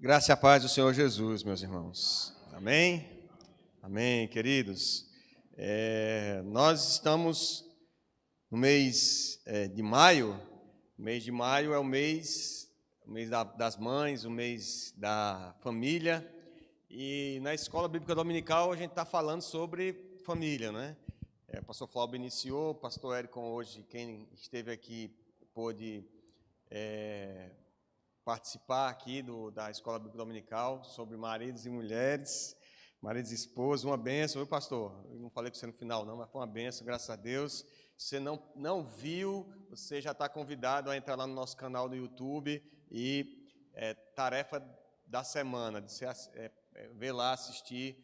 Graça e a paz do Senhor Jesus, meus irmãos. Amém? Amém, queridos. Nós estamos no mês de maio. O mês de maio é o mês das mães, o mês da família. E na Escola Bíblica Dominical a gente está falando sobre família, né? O pastor Flávio iniciou, o pastor Érico hoje, quem esteve aqui pôde participar aqui da Escola Bíblica Dominical sobre maridos e mulheres, maridos e esposas, uma bênção, viu, pastor? Eu não falei com você no final, não, mas foi uma bênção, graças a Deus. Se você não viu, você já está convidado a entrar lá no nosso canal do YouTube e tarefa da semana, de ver lá, assistir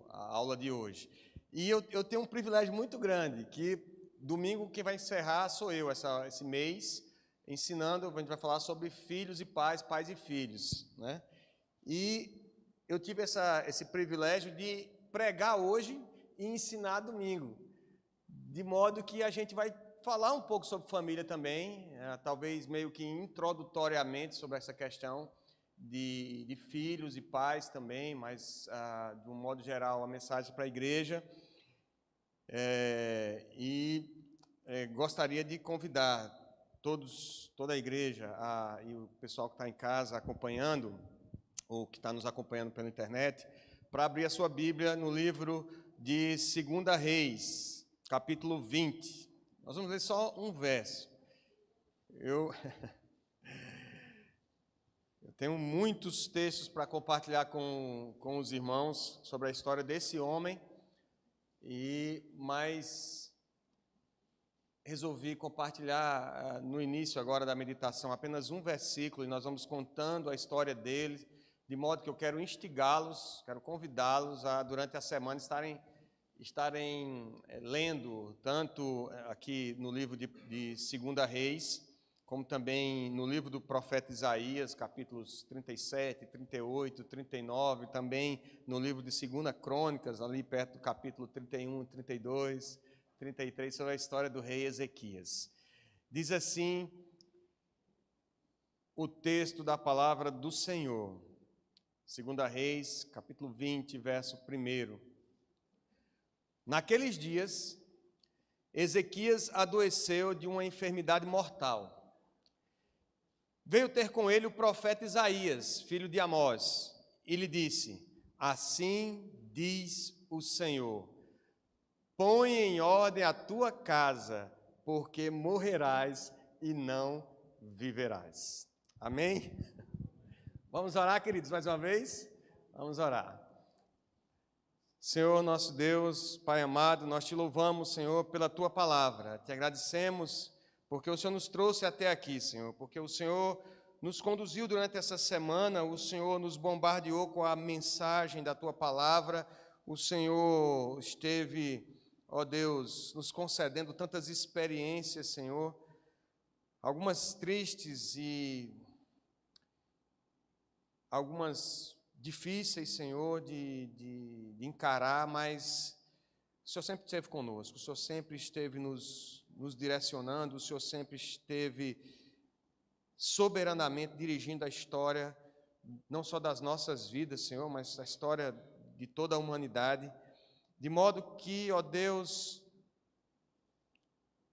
a aula de hoje. E eu tenho um privilégio muito grande, que domingo quem vai encerrar sou eu, esse mês, ensinando. A gente vai falar sobre filhos e pais, pais e filhos, né? E eu tive esse privilégio de pregar hoje e ensinar domingo, de modo que a gente vai falar um pouco sobre família também, talvez meio que introdutoriamente sobre essa questão de filhos e pais também, mas de um modo geral a mensagem para a igreja. Gostaria de convidar toda a igreja e o pessoal que está em casa acompanhando, ou que está nos acompanhando pela internet, para abrir a sua Bíblia no livro de 2 Reis, capítulo 20. Nós vamos ler só um verso. Eu tenho muitos textos para compartilhar com os irmãos sobre a história desse homem, mas resolvi compartilhar no início agora da meditação apenas um versículo, e nós vamos contando a história dele, de modo que eu quero instigá-los, quero convidá-los a, durante a semana, estarem lendo, tanto aqui no livro de 2 Reis, como também no livro do profeta Isaías, capítulos 37, 38, 39, também no livro de 2 Crônicas, ali perto do capítulo 31, 32, 33, sobre a história do rei Ezequias. Diz assim o texto da palavra do Senhor, 2 Reis, capítulo 20, verso 1. Naqueles dias, Ezequias adoeceu de uma enfermidade mortal. Veio ter com ele o profeta Isaías, filho de Amós, e lhe disse: assim diz o Senhor: põe em ordem a tua casa, porque morrerás e não viverás. Amém? Vamos orar, queridos, mais uma vez? Vamos orar. Senhor, nosso Deus, Pai amado, nós te louvamos, Senhor, pela tua palavra. Te agradecemos porque o Senhor nos trouxe até aqui, Senhor, porque o Senhor nos conduziu durante essa semana, o Senhor nos bombardeou com a mensagem da tua palavra, o Senhor esteve, ó Deus, nos concedendo tantas experiências, Senhor, algumas tristes e algumas difíceis, Senhor, de encarar, mas o Senhor sempre esteve conosco, o Senhor sempre esteve nos direcionando, o Senhor sempre esteve soberanamente dirigindo a história, não só das nossas vidas, Senhor, mas a história de toda a humanidade, de modo que, ó Deus,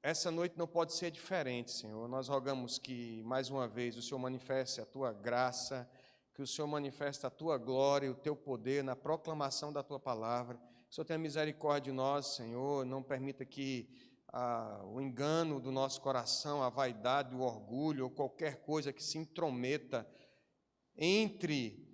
essa noite não pode ser diferente, Senhor. Nós rogamos que, mais uma vez, o Senhor manifeste a tua graça, que o Senhor manifeste a tua glória e o teu poder na proclamação da tua palavra. Que o Senhor tenha misericórdia de nós, Senhor, não permita que o engano do nosso coração, a vaidade, o orgulho ou qualquer coisa que se intrometa entre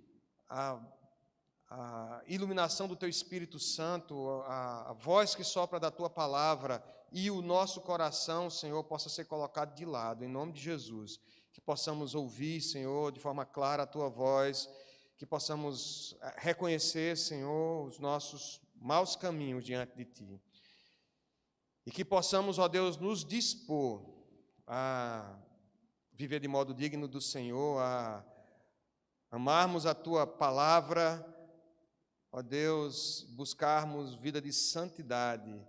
a iluminação do teu Espírito Santo, a voz que sopra da tua palavra e o nosso coração, Senhor, possa ser colocado de lado, em nome de Jesus. Que possamos ouvir, Senhor, de forma clara a tua voz, que possamos reconhecer, Senhor, os nossos maus caminhos diante de ti. E que possamos, ó Deus, nos dispor a viver de modo digno do Senhor, a amarmos a tua palavra, ó Deus, buscarmos vida de santidade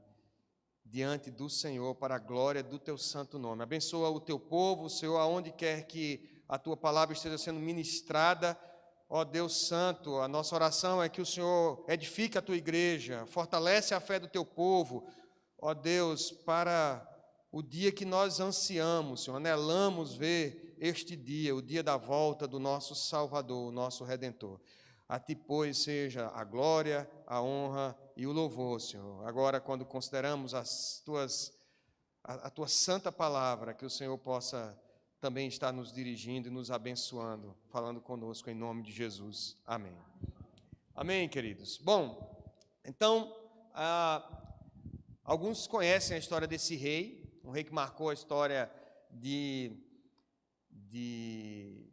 diante do Senhor, para a glória do teu santo nome. Abençoa o teu povo, Senhor, aonde quer que a tua palavra esteja sendo ministrada, Ó Deus Santo, a nossa oração é que o Senhor edifique a tua igreja, fortalece a fé do teu povo, ó Deus, para o dia que nós ansiamos, Senhor, anelamos ver este dia, o dia da volta do nosso Salvador, o nosso Redentor. A ti, pois, seja a glória, a honra e o louvor, Senhor. Agora, quando consideramos a tua santa palavra, que o Senhor possa também estar nos dirigindo e nos abençoando, falando conosco em nome de Jesus. Amém. Amém, queridos. Bom, então, alguns conhecem a história desse rei, um rei que marcou a história de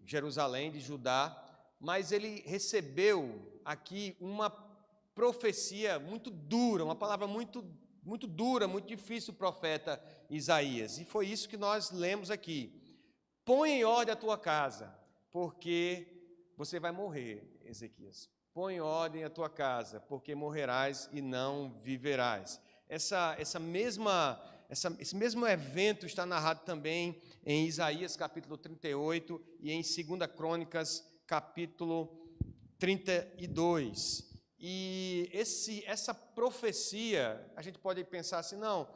Jerusalém, de Judá, mas ele recebeu aqui uma profecia muito dura, uma palavra muito dura, muito difícil, o profeta Isaías. E foi isso que nós lemos aqui. Põe em ordem a tua casa, porque você vai morrer, Ezequias. Põe em ordem a tua casa, porque morrerás e não viverás. Esse mesmo evento está narrado também em Isaías capítulo 38 e em 2 Crônicas capítulo 32. E essa profecia, a gente pode pensar assim, não,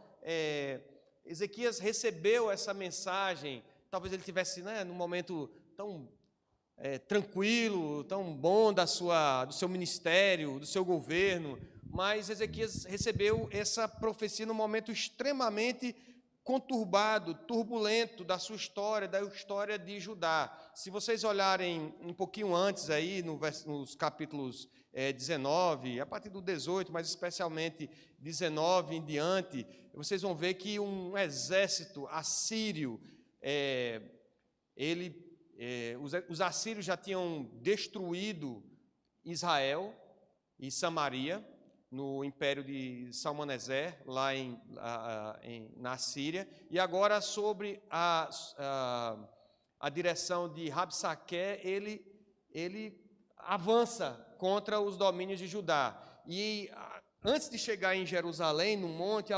Ezequias recebeu essa mensagem, talvez ele tivesse, num momento tão tranquilo, tão bom do seu ministério, do seu governo, mas Ezequias recebeu essa profecia num momento extremamente conturbado, turbulento da sua história, da história de Judá. Se vocês olharem um pouquinho antes aí, nos capítulos 19, a partir do 18, mas especialmente 19 em diante, vocês vão ver que um exército assírio, os assírios já tinham destruído Israel e Samaria, no império de Salmaneser, lá na Síria, e agora sobre a direção de Rabsaque, ele avança contra os domínios de Judá. E antes de chegar em Jerusalém, no monte,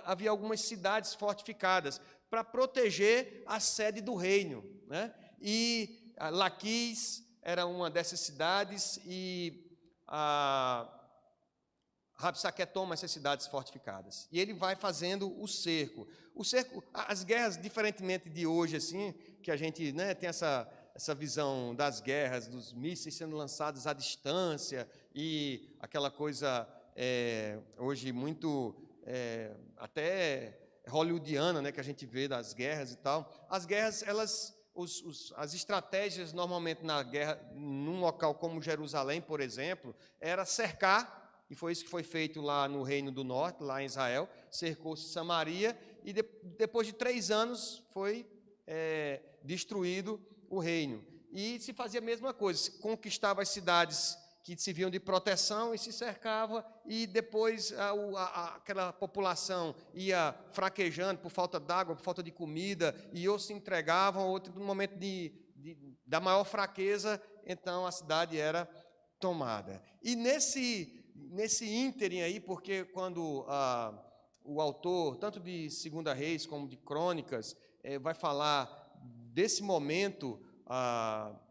havia algumas cidades fortificadas para proteger a sede do reino, né? E Laquis era uma dessas cidades, e Rabsaque toma essas cidades fortificadas. E ele vai fazendo o cerco. As guerras, diferentemente de hoje, assim, que a gente, tem essa visão das guerras, dos mísseis sendo lançados à distância, e aquela coisa hoje muito até hollywoodiana, né, que a gente vê das guerras e tal. As guerras, as estratégias normalmente na guerra, num local como Jerusalém, por exemplo, era cercar, e foi isso que foi feito lá no Reino do Norte, lá em Israel, cercou-se Samaria, e depois de 3 anos foi destruído o reino. E se fazia a mesma coisa, se conquistava as cidades que serviam de proteção e se cercava, e depois aquela população ia fraquejando por falta d'água, por falta de comida, e ou se entregavam, ou no momento da maior fraqueza, então a cidade era tomada. E nesse ínterim aí, porque quando o autor, tanto de 2 Reis como de Crônicas, vai falar desse momento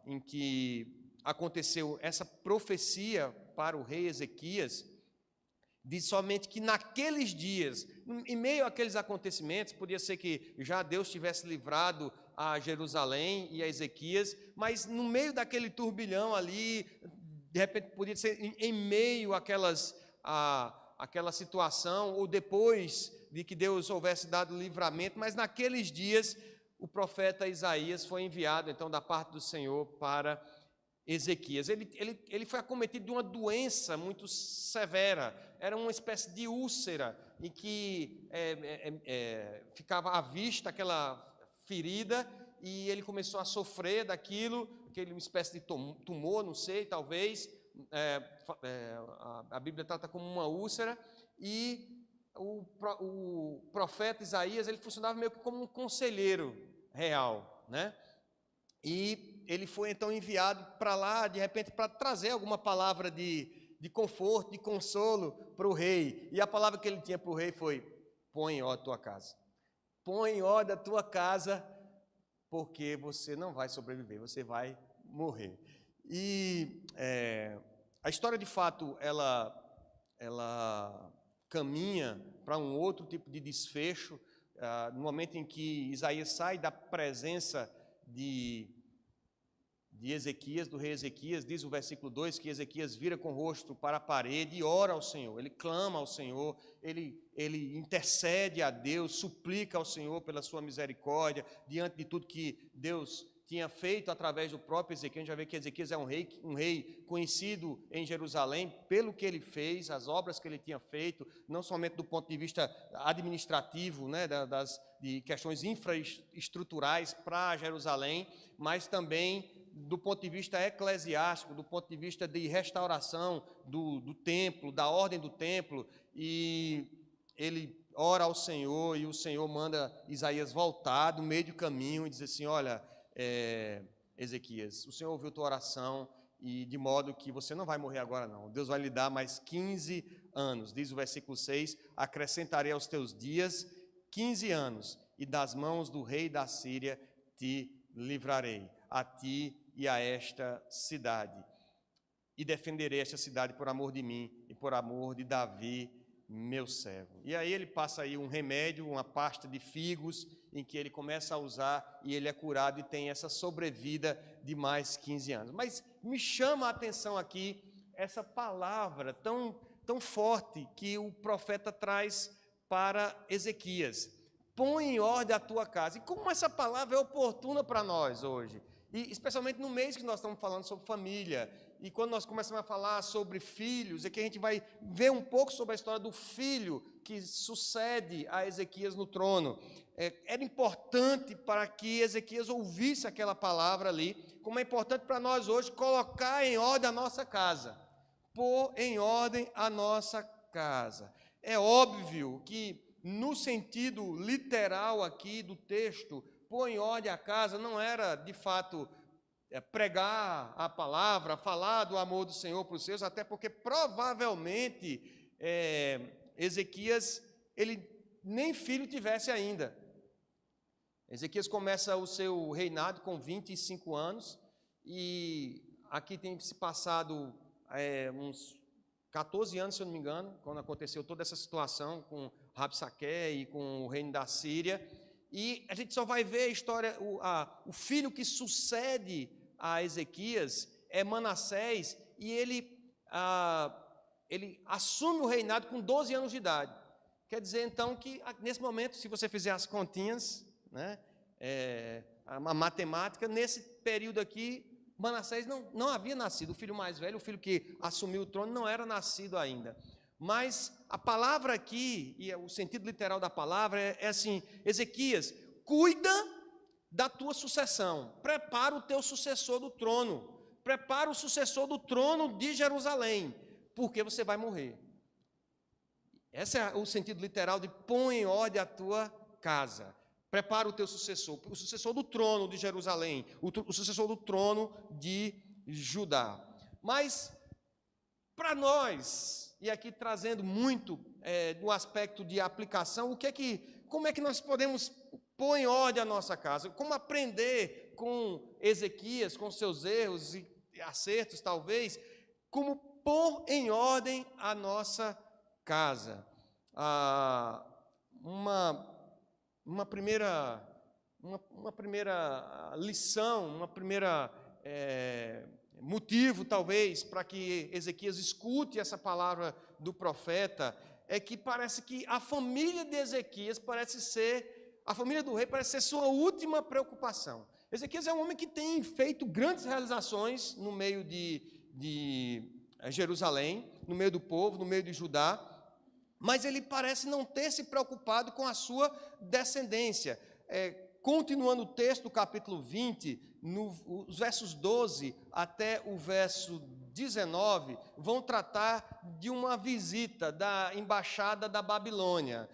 em que aconteceu essa profecia para o rei Ezequias, diz somente que naqueles dias, em meio àqueles acontecimentos, podia ser que já Deus tivesse livrado a Jerusalém e a Ezequias, mas no meio daquele turbilhão ali, de repente podia ser em meio àquela situação, ou depois de que Deus houvesse dado livramento, mas naqueles dias o profeta Isaías foi enviado, então, da parte do Senhor para Ezequias. Ele foi acometido de uma doença muito severa, era uma espécie de úlcera, em que ficava à vista aquela ferida, e ele começou a sofrer daquilo, uma espécie de tumor, não sei, talvez, a Bíblia trata como uma úlcera, e o profeta Isaías, ele funcionava meio que como um conselheiro real, né? E ele foi então enviado para lá, de repente, para trazer alguma palavra de conforto, de consolo para o rei. E a palavra que ele tinha para o rei foi: põe em ordem a tua casa. Põe em ordem a tua casa, porque você não vai sobreviver, você vai morrer. E a história, de fato, ela caminha para um outro tipo de desfecho, no momento em que Isaías sai da presença de Ezequias, do rei Ezequias. Diz o versículo 2 que Ezequias vira com o rosto para a parede e ora ao Senhor, ele clama ao Senhor, ele intercede a Deus, suplica ao Senhor pela sua misericórdia, diante de tudo que Deus tinha feito através do próprio Ezequias. A gente vai ver que Ezequias é um rei conhecido em Jerusalém pelo que ele fez, as obras que ele tinha feito, não somente do ponto de vista administrativo, né, de questões infraestruturais para Jerusalém, mas também do ponto de vista eclesiástico, do ponto de vista de restauração do templo, da ordem do templo. E ele ora ao Senhor, e o Senhor manda Isaías voltar do meio do caminho e dizer assim: olha, Ezequias, o Senhor ouviu tua oração, e de modo que você não vai morrer agora não, Deus vai lhe dar mais 15 anos, diz o versículo 6, acrescentarei aos teus dias 15 anos, e das mãos do rei da Síria te livrarei, a ti e a esta cidade, e defenderei esta cidade por amor de mim, e por amor de Davi, meu servo. E aí ele passa aí um remédio, uma pasta de figos, em que ele começa a usar, e ele é curado e tem essa sobrevida de mais 15 anos. Mas me chama a atenção aqui essa palavra tão forte que o profeta traz para Ezequias: põe em ordem a tua casa. E como essa palavra é oportuna para nós hoje, e especialmente no mês que nós estamos falando sobre família, e quando nós começamos a falar sobre filhos, é que a gente vai ver um pouco sobre a história do filho que sucede a Ezequias no trono. Era importante para que Ezequias ouvisse aquela palavra ali, como é importante para nós hoje colocar em ordem a nossa casa, pôr em ordem a nossa casa. É óbvio que, no sentido literal aqui do texto, pôr em ordem a casa não era, de fato, pregar a palavra, falar do amor do Senhor para os seus, até porque provavelmente Ezequias, ele nem filho tivesse ainda. Ezequias começa o seu reinado com 25 anos, e aqui tem se passado uns 14 anos, se eu não me engano, quando aconteceu toda essa situação com Rabsaque e com o reino da Síria, e a gente só vai ver a história, o filho que sucede a Ezequias é Manassés, e ele assume o reinado com 12 anos de idade. Quer dizer, então, que nesse momento, se você fizer as continhas, né, a matemática, nesse período aqui, Manassés não havia nascido. O filho mais velho, o filho que assumiu o trono, não era nascido ainda. Mas a palavra aqui, e o sentido literal da palavra é assim: Ezequias, cuida da tua sucessão, prepara o teu sucessor do trono, prepara o sucessor do trono de Jerusalém, porque você vai morrer. Esse é o sentido literal de põe em ordem a tua casa, prepara o teu sucessor, o sucessor do trono de Jerusalém, o sucessor do trono de Judá. Mas, para nós, e aqui trazendo muito do aspecto de aplicação, como é que nós podemos pôr em ordem a nossa casa? Como aprender com Ezequias, com seus erros e acertos, talvez, como pôr em ordem a nossa casa? Uma primeira lição, uma primeira motivo, talvez, para que Ezequias escute essa palavra do profeta, é que parece que a família de Ezequias a família do rei parece ser sua última preocupação. Ezequias é um homem que tem feito grandes realizações no meio de Jerusalém, no meio do povo, no meio de Judá, mas ele parece não ter se preocupado com a sua descendência. Continuando o texto do capítulo 20, os versos 12 até o verso 19, vão tratar de uma visita da embaixada da Babilônia.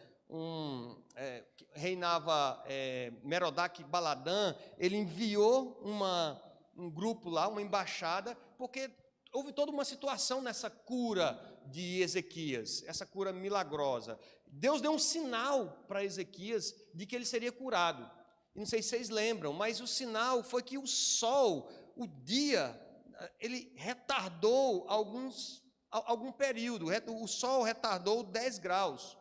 Reinava Merodach-Baladã, ele enviou um grupo lá, uma embaixada, porque houve toda uma situação nessa cura de Ezequias, essa cura milagrosa. Deus deu um sinal para Ezequias de que ele seria curado. E não sei se vocês lembram, mas o sinal foi que o sol, o dia ele retardou algum período, o sol retardou 10 graus,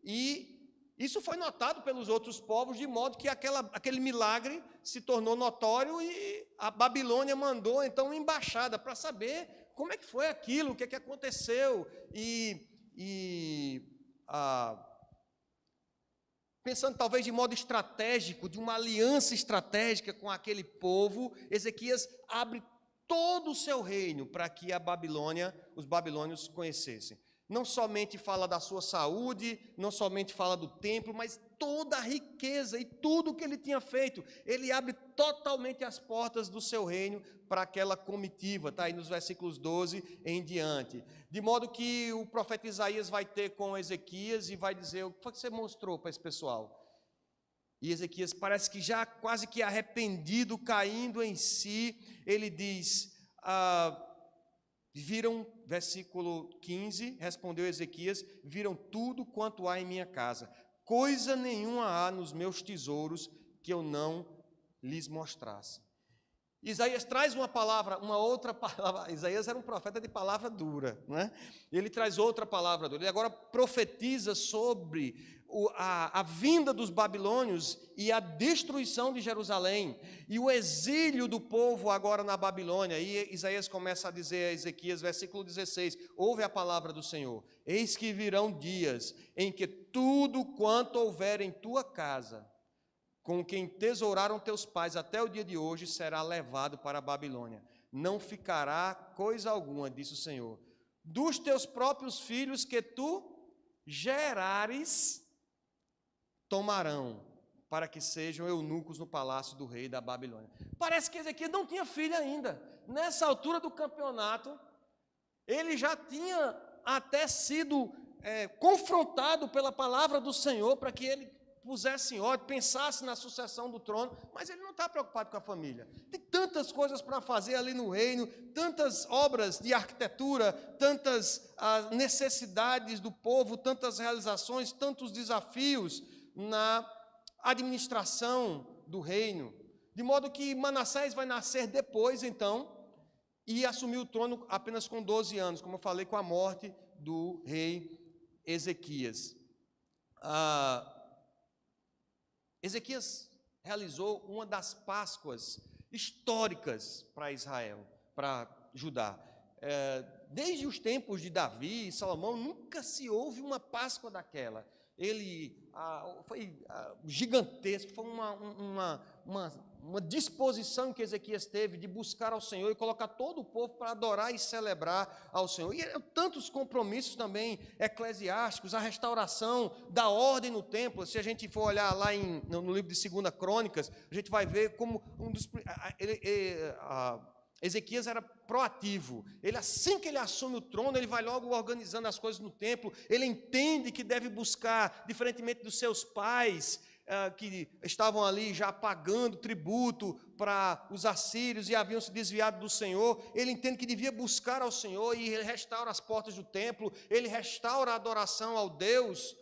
e isso foi notado pelos outros povos, de modo que aquele milagre se tornou notório, e a Babilônia mandou então uma embaixada para saber como é que foi aquilo, o que é que aconteceu, pensando talvez de modo estratégico, de uma aliança estratégica com aquele povo, Ezequias abre todo o seu reino para que os babilônios conhecessem. Não somente fala da sua saúde, não somente fala do templo, mas toda a riqueza e tudo o que ele tinha feito. Ele abre totalmente as portas do seu reino para aquela comitiva, está aí nos versículos 12 em diante. De modo que o profeta Isaías vai ter com Ezequias e vai dizer: o que foi que você mostrou para esse pessoal? E Ezequias parece que já quase que arrependido, caindo em si, ele diz, viram, versículo 15, respondeu Ezequias: viram tudo quanto há em minha casa, coisa nenhuma há nos meus tesouros que eu não lhes mostrasse. Isaías traz uma outra palavra. Isaías era um profeta de palavra dura, não é? Ele traz outra palavra dura. Ele agora profetiza sobre a vinda dos babilônios e a destruição de Jerusalém e o exílio do povo agora na Babilônia. E Isaías começa a dizer a Ezequias, versículo 16: ouve a palavra do Senhor: eis que virão dias em que tudo quanto houver em tua casa, com quem tesouraram teus pais até o dia de hoje, será levado para a Babilônia. Não ficará coisa alguma, disse o Senhor. Dos teus próprios filhos que tu gerares, tomarão, para que sejam eunucos no palácio do rei da Babilônia. Parece que Ezequias não tinha filho ainda. Nessa altura do campeonato, ele já tinha até sido confrontado pela palavra do Senhor para que ele pusesse em ordem, pensasse na sucessão do trono, mas ele não está preocupado com a família. Tem tantas coisas para fazer ali no reino, tantas obras de arquitetura, tantas necessidades do povo, tantas realizações, tantos desafios na administração do reino, de modo que Manassés vai nascer depois, então, e assumir o trono apenas com 12 anos, como eu falei, com a morte do rei Ezequias. Ezequias realizou uma das Páscoas históricas para Israel, para Judá. Desde os tempos de Davi e Salomão, nunca se houve uma Páscoa daquela. Ele foi gigantesco, foi uma disposição que Ezequias teve de buscar ao Senhor e colocar todo o povo para adorar e celebrar ao Senhor. E tantos compromissos também eclesiásticos, a restauração da ordem no templo. Se a gente for olhar lá no livro de 2 Crônicas, a gente vai ver como Ezequias era proativo. Ele, assim que ele assume o trono, ele vai logo organizando as coisas no templo. Ele entende que deve buscar, diferentemente dos seus pais, que estavam ali já pagando tributo para os assírios e haviam se desviado do Senhor. Ele entende que devia buscar ao Senhor, e ele restaura as portas do templo, ele restaura a adoração ao Deus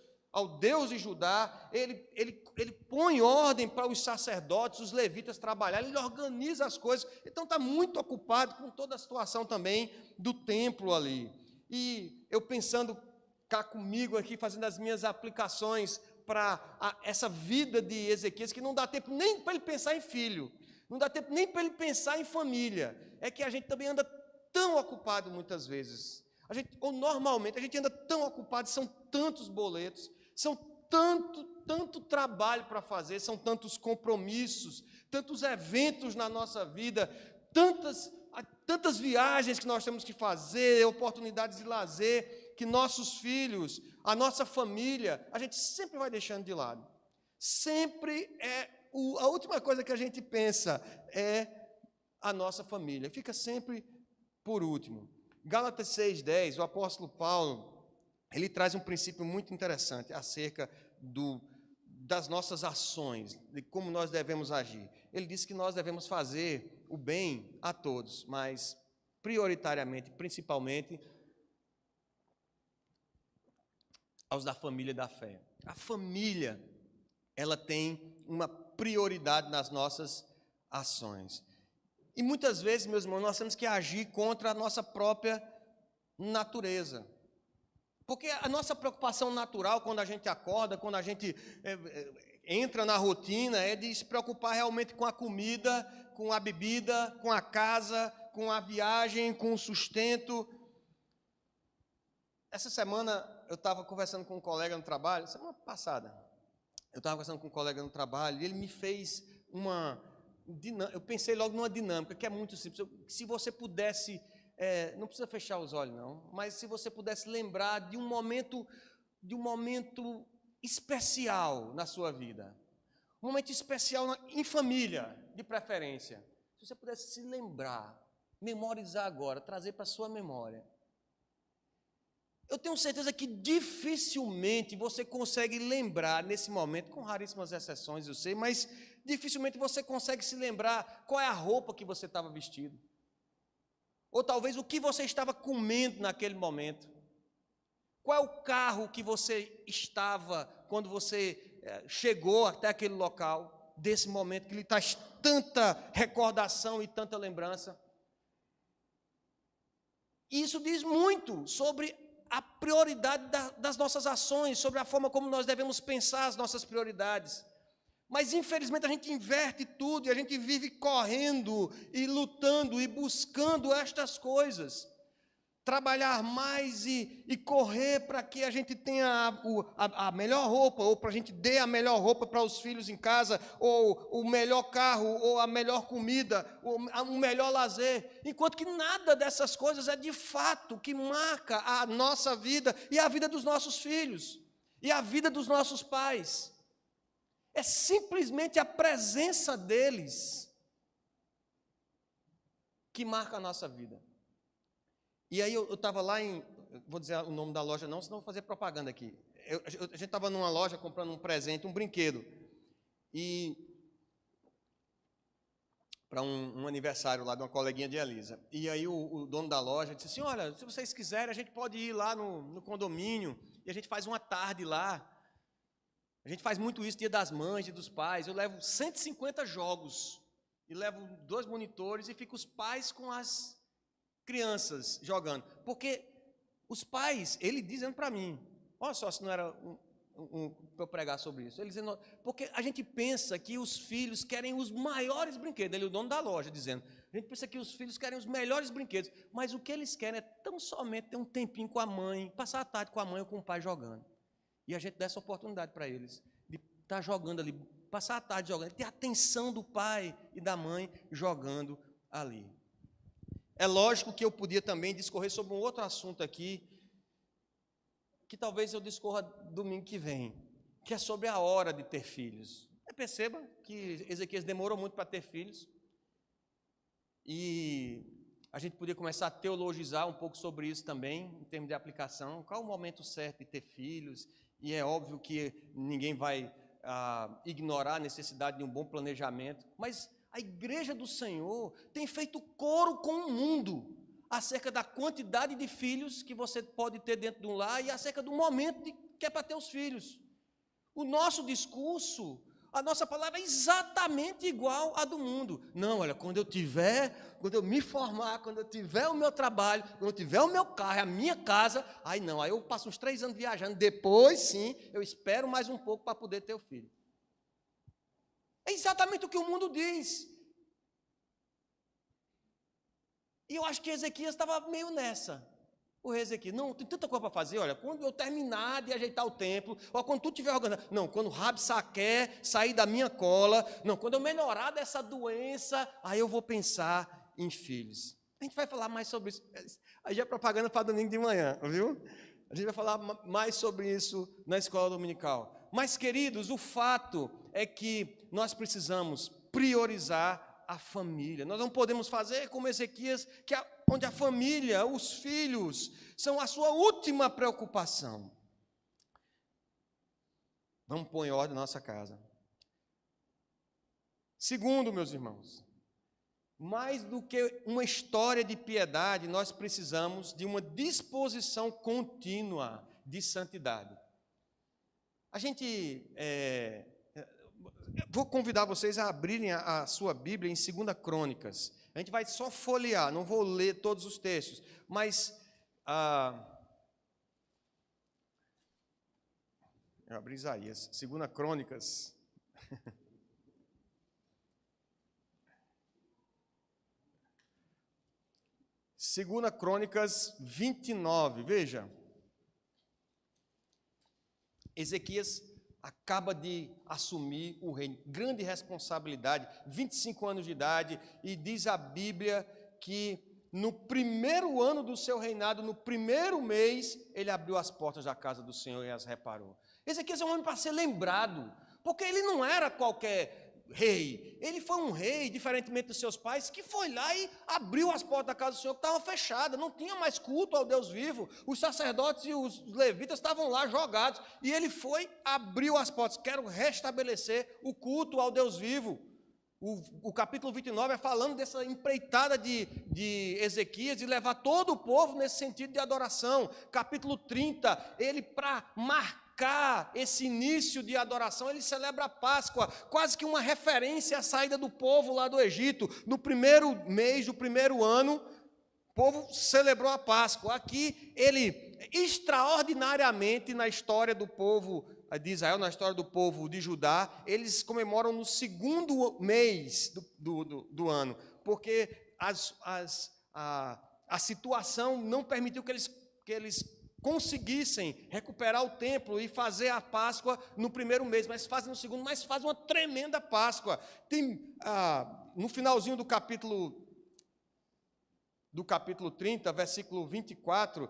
de Judá. Ele põe ordem para os sacerdotes, os levitas trabalharem, ele organiza as coisas. Então está muito ocupado com toda a situação também do templo ali. E eu pensando cá comigo aqui, fazendo as minhas aplicações para essa vida de Ezequias, que não dá tempo nem para ele pensar em filho, não dá tempo nem para ele pensar em família. É que a gente também anda tão ocupado muitas vezes, normalmente a gente anda tão ocupado, são tantos boletos, são tanto trabalho para fazer, são tantos compromissos, tantos eventos na nossa vida, tantas viagens que nós temos que fazer, oportunidades de lazer, que nossos filhos, a nossa família, a gente sempre vai deixando de lado. Sempre a última coisa que a gente pensa é a nossa família, fica sempre por último. Gálatas 6:10, o apóstolo Paulo, ele traz um princípio muito interessante acerca das nossas ações, de como nós devemos agir. Ele diz que nós devemos fazer o bem a todos, mas prioritariamente, principalmente, aos da família da fé. A família, ela tem uma prioridade nas nossas ações. E muitas vezes, meus irmãos, nós temos que agir contra a nossa própria natureza. Porque a nossa preocupação natural, quando a gente acorda, quando a gente entra na rotina, é de se preocupar realmente com a comida, com a bebida, com a casa, com a viagem, com o sustento. Essa semana eu estava conversando com um colega no trabalho, semana passada, eu estava conversando com um colega no trabalho, e ele me fez eu pensei logo numa dinâmica, que é muito simples. Se você pudesse, não precisa fechar os olhos não, mas se você pudesse lembrar de um momento especial na sua vida, um momento especial em família, de preferência, se você pudesse se lembrar, memorizar agora, trazer para a sua memória, eu tenho certeza que dificilmente você consegue lembrar nesse momento, com raríssimas exceções, eu sei, mas dificilmente você consegue se lembrar qual é a roupa que você estava vestido. Ou talvez o que você estava comendo naquele momento. Qual é o carro que você estava quando você chegou até aquele local, desse momento que lhe traz tanta recordação e tanta lembrança. Isso diz muito sobre a prioridade das nossas ações, sobre a forma como nós devemos pensar as nossas prioridades. Mas, infelizmente, a gente inverte tudo e a gente vive correndo e lutando e buscando estas coisas. Trabalhar mais e correr para que a gente tenha a melhor roupa, ou para a gente dê a melhor roupa para os filhos em casa, ou o melhor carro, ou a melhor comida, ou o melhor lazer, enquanto que nada dessas coisas é de fato que marca a nossa vida e a vida dos nossos filhos, e a vida dos nossos pais. É simplesmente a presença deles que marca a nossa vida. E aí eu estava lá vou dizer o nome da loja não, senão vou fazer propaganda aqui. A gente estava numa loja comprando um presente, um brinquedo, e para um aniversário lá de uma coleguinha de Elisa. E aí o dono da loja disse assim, olha, se vocês quiserem, a gente pode ir lá no condomínio, e a gente faz uma tarde lá. A gente faz muito isso, Dia das Mães, Dia dos Pais. Eu levo 150 jogos, e levo 2 monitores, e fico os pais com as crianças jogando, porque os pais, ele dizendo para mim, olha só se não era para eu pregar sobre isso, ele dizendo, porque a gente pensa que os filhos querem os maiores brinquedos, ele é o dono da loja dizendo, a gente pensa que os filhos querem os melhores brinquedos, mas o que eles querem é tão somente ter um tempinho com a mãe, passar a tarde com a mãe ou com o pai jogando, e a gente dá essa oportunidade para eles, de estar jogando ali, passar a tarde jogando, ter a atenção do pai e da mãe jogando ali. É lógico que eu podia também discorrer sobre um outro assunto aqui, que talvez eu discorra domingo que vem, que é sobre a hora de ter filhos. Perceba que Ezequias demorou muito para ter filhos, e a gente podia começar a teologizar um pouco sobre isso também, em termos de aplicação, qual o momento certo de ter filhos, e é óbvio que ninguém vai ignorar a necessidade de um bom planejamento, mas a igreja do Senhor tem feito coro com o mundo acerca da quantidade de filhos que você pode ter dentro de um lar e acerca do momento que é para ter os filhos. O nosso discurso, a nossa palavra é exatamente igual à do mundo. Não, olha, quando eu me formar, quando eu tiver o meu trabalho, quando eu tiver o meu carro, a minha casa, aí eu passo uns 3 anos viajando, depois sim, eu espero mais um pouco para poder ter o filho. É exatamente o que o mundo diz. E eu acho que Ezequias estava meio nessa. O rei Ezequias, não, tem tanta coisa para fazer, olha, quando eu terminar de ajeitar o templo, ou quando tu estiver organizando, não, quando o Rabsaque sair da minha cola, não, quando eu melhorar dessa doença, aí eu vou pensar em filhos. A gente vai falar mais sobre isso. Aí já é propaganda para domingo de manhã, viu? A gente vai falar mais sobre isso na escola dominical. Mas, queridos, o fato é que nós precisamos priorizar a família. Nós não podemos fazer como Ezequias, onde a família, os filhos, são a sua última preocupação. Vamos pôr em ordem nossa casa. Segundo, meus irmãos, mais do que uma história de piedade, nós precisamos de uma disposição contínua de santidade. A gente... vou convidar vocês a abrirem a sua Bíblia em 2 Crônicas. A gente vai só folhear, não vou ler todos os textos, mas eu abri Isaías, 2 Crônicas. Segunda Crônicas 29, veja. Ezequias acaba de assumir o reino, grande responsabilidade, 25 anos de idade, e diz a Bíblia que no primeiro ano do seu reinado, no primeiro mês, ele abriu as portas da casa do Senhor e as reparou. Ezequias é um homem para ser lembrado, porque ele não era qualquer rei, ele foi um rei, diferentemente dos seus pais, que foi lá e abriu as portas da casa do Senhor, que estava fechada, não tinha mais culto ao Deus vivo, os sacerdotes e os levitas estavam lá jogados, e ele foi, abriu as portas, quero restabelecer o culto ao Deus vivo. O capítulo 29 é falando dessa empreitada de Ezequias, de levar todo o povo nesse sentido de adoração. Capítulo 30, ele, para marcar esse início de adoração, ele celebra a Páscoa, quase que uma referência à saída do povo lá do Egito. No primeiro mês do primeiro ano, o povo celebrou a Páscoa. Aqui, ele, extraordinariamente, na história do povo de Israel, na história do povo de Judá, eles comemoram no segundo mês do ano, porque a situação não permitiu que eles conseguissem recuperar o templo e fazer a Páscoa no primeiro mês, mas fazem no segundo, mas fazem uma tremenda Páscoa. Tem, no finalzinho do capítulo 30, versículo 24,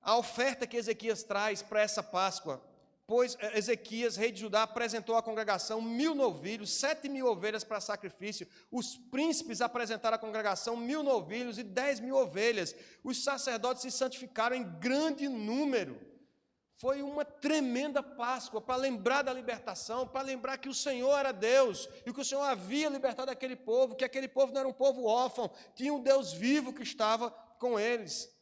a oferta que Ezequias traz para essa Páscoa, pois Ezequias, rei de Judá, apresentou à congregação 1.000 novilhos, 7.000 ovelhas para sacrifício. Os príncipes apresentaram à congregação 1.000 novilhos e 10.000 ovelhas. Os sacerdotes se santificaram em grande número. Foi uma tremenda Páscoa para lembrar da libertação, para lembrar que o Senhor era Deus e que o Senhor havia libertado aquele povo, que aquele povo não era um povo órfão, tinha um Deus vivo que estava com eles.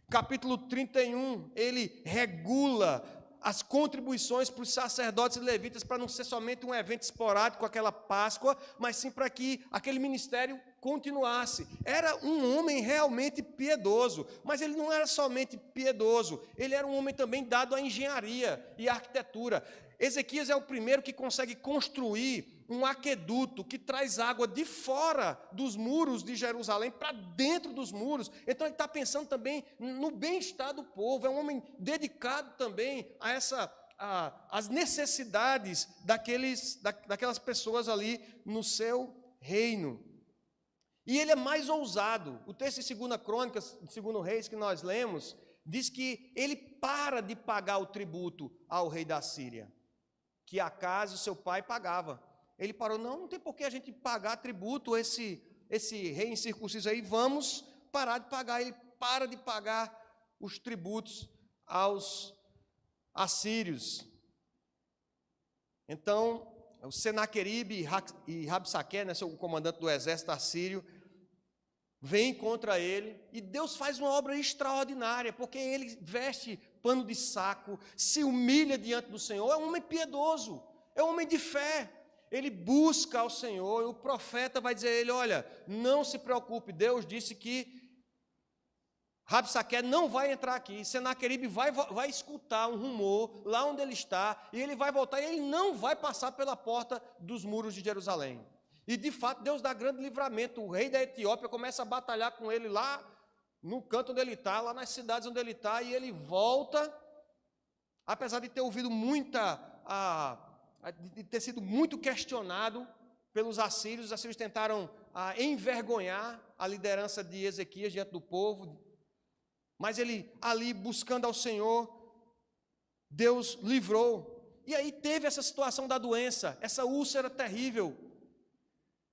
Capítulo 31, ele regula as contribuições para os sacerdotes e levitas, para não ser somente um evento esporádico, aquela Páscoa, mas sim para que aquele ministério continuasse. Era um homem realmente piedoso, mas ele não era somente piedoso, ele era um homem também dado à engenharia e à arquitetura. Ezequias é o primeiro que consegue construir um aqueduto que traz água de fora dos muros de Jerusalém para dentro dos muros. Então ele está pensando também no bem-estar do povo, é um homem dedicado também às necessidades daquelas pessoas ali no seu reino. E ele é mais ousado. O texto de 2 Crônicas, 2 Reis que nós lemos, diz que ele para de pagar o tributo ao rei da Síria, que Acaz, seu pai, pagava. Ele parou, não tem por que a gente pagar tributo, esse rei incircunciso aí, vamos parar de pagar. Ele para de pagar os tributos aos assírios. Então, o Senaqueribe e Rabsaque, né, o comandante do exército assírio, vem contra ele, e Deus faz uma obra extraordinária, porque ele veste pano de saco, se humilha diante do Senhor, é um homem piedoso, é um homem de fé, ele busca ao Senhor, e o profeta vai dizer a ele, olha, não se preocupe, Deus disse que Rabsaque não vai entrar aqui, Senaqueribe vai escutar um rumor lá onde ele está, e ele vai voltar, e ele não vai passar pela porta dos muros de Jerusalém. E de fato Deus dá grande livramento, o rei da Etiópia começa a batalhar com ele lá no canto onde ele está, lá nas cidades onde ele está, e ele volta, apesar de ter ouvido de ter sido muito questionado pelos assírios. Os assírios tentaram envergonhar a liderança de Ezequias diante do povo, mas ele ali buscando ao Senhor, Deus livrou. E aí teve essa situação da doença, essa úlcera terrível,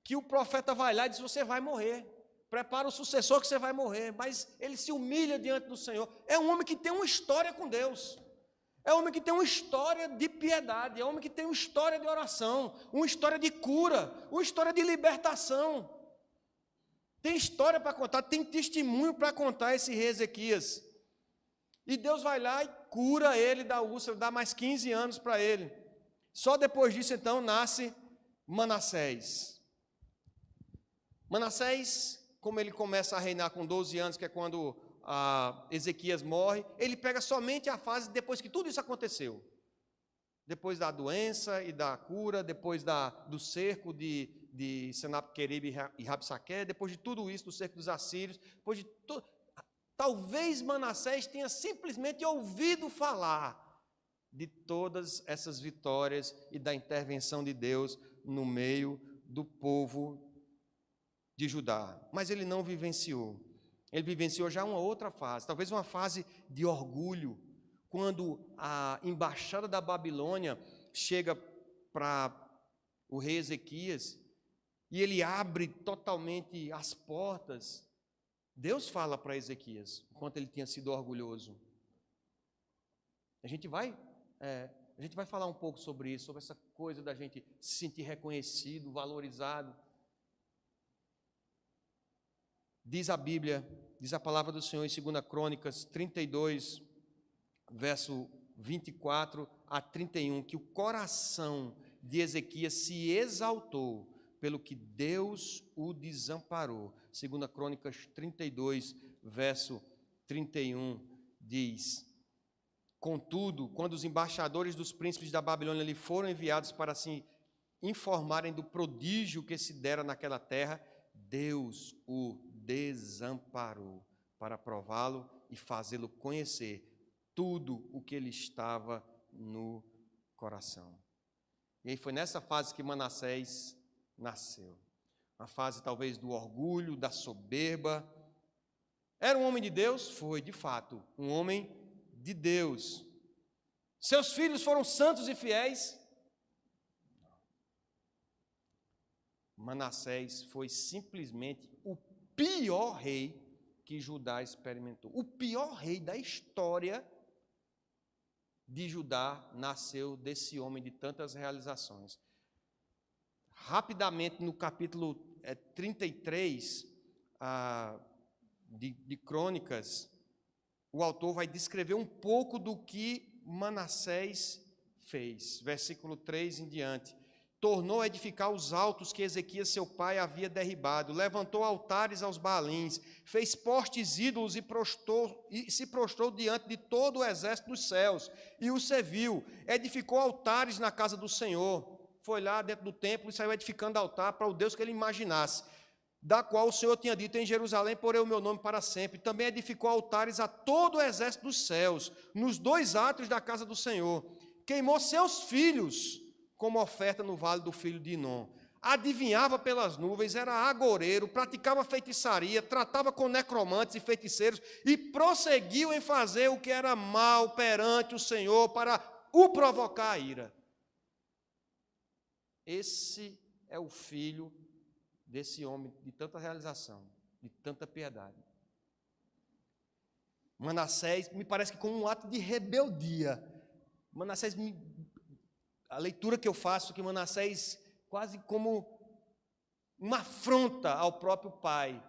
que o profeta vai lá e diz, você vai morrer, prepara o sucessor que você vai morrer, mas ele se humilha diante do Senhor. É um homem que tem uma história com Deus, é um homem que tem uma história de piedade, é um homem que tem uma história de oração, uma história de cura, uma história de libertação. Tem história para contar, tem testemunho para contar esse rei Ezequias. E Deus vai lá e cura ele da úlcera, dá mais 15 anos para ele. Só depois disso, então, nasce Manassés. Manassés, como ele começa a reinar com 12 anos, que é quando Ezequias morre, ele pega somente a fase depois que tudo isso aconteceu. Depois da doença e da cura, depois do cerco de Senaqueribe e Rabsaque, depois de tudo isso, do cerco dos assírios, depois de tudo. Talvez Manassés tenha simplesmente ouvido falar de todas essas vitórias e da intervenção de Deus no meio do povo de Judá. Mas ele não vivenciou. Ele vivenciou já uma outra fase, talvez uma fase de orgulho, quando a embaixada da Babilônia chega para o rei Ezequias e ele abre totalmente as portas. Deus fala para Ezequias, enquanto ele tinha sido orgulhoso. A gente vai falar um pouco sobre isso, sobre essa coisa da gente se sentir reconhecido, valorizado. Diz a Bíblia, diz a palavra do Senhor em 2 Crônicas 32, verso 24 a 31, que o coração de Ezequias se exaltou pelo que Deus o desamparou. 2 Crônicas 32, verso 31, diz: Contudo, quando os embaixadores dos príncipes da Babilônia lhe foram enviados para se informarem do prodígio que se dera naquela terra, Deus o desamparou para prová-lo e fazê-lo conhecer tudo o que ele estava no coração. E aí foi nessa fase que Manassés nasceu. Uma fase talvez do orgulho, da soberba. Era um homem de Deus? Foi, de fato, um homem de Deus. Seus filhos foram santos e fiéis? Manassés foi simplesmente o pior rei que Judá experimentou. O pior rei da história de Judá nasceu desse homem de tantas realizações. Rapidamente, no capítulo 33 de Crônicas, o autor vai descrever um pouco do que Manassés fez. Versículo 3 em diante. Tornou a edificar os altos que Ezequias, seu pai, havia derribado, levantou altares aos Baalins, fez postes ídolos e se prostrou diante de todo o exército dos céus, e o serviu, edificou altares na casa do Senhor, foi lá dentro do templo e saiu edificando altar para o Deus que ele imaginasse, da qual o Senhor tinha dito: em Jerusalém porei o meu nome para sempre. Também edificou altares a todo o exército dos céus, nos 2 átrios da casa do Senhor, queimou seus filhos como oferta no vale do filho de Inom. Adivinhava pelas nuvens, era agoureiro, praticava feitiçaria, tratava com necromantes e feiticeiros e prosseguiu em fazer o que era mal perante o Senhor para o provocar a ira. Esse é o filho desse homem de tanta realização, de tanta piedade. Manassés, me parece que como um ato de rebeldia, Manassés, a leitura que eu faço, que Manassés, quase como uma afronta ao próprio pai,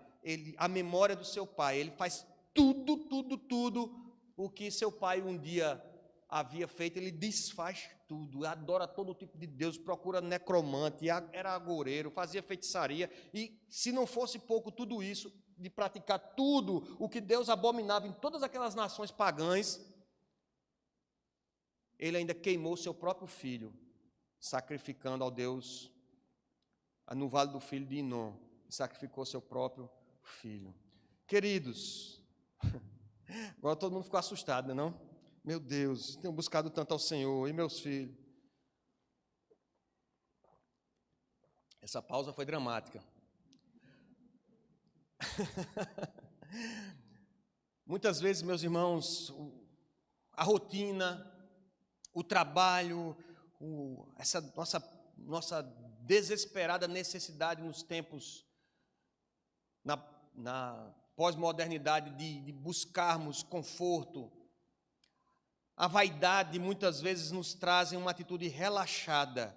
a memória do seu pai, ele faz tudo o que seu pai um dia havia feito, ele desfaz tudo, adora todo tipo de Deus, procura necromante, era agoureiro, fazia feitiçaria, e se não fosse pouco tudo isso, de praticar tudo o que Deus abominava em todas aquelas nações pagãs, ele ainda queimou seu próprio filho, sacrificando ao Deus no vale do filho de Inom, sacrificou seu próprio filho. Queridos, agora todo mundo ficou assustado, não? Meu Deus, tenho buscado tanto ao Senhor, e meus filhos? Essa pausa foi dramática. Muitas vezes, meus irmãos, a rotina, o trabalho, essa nossa desesperada necessidade nos tempos, na pós-modernidade, de buscarmos conforto, a vaidade muitas vezes nos trazem uma atitude relaxada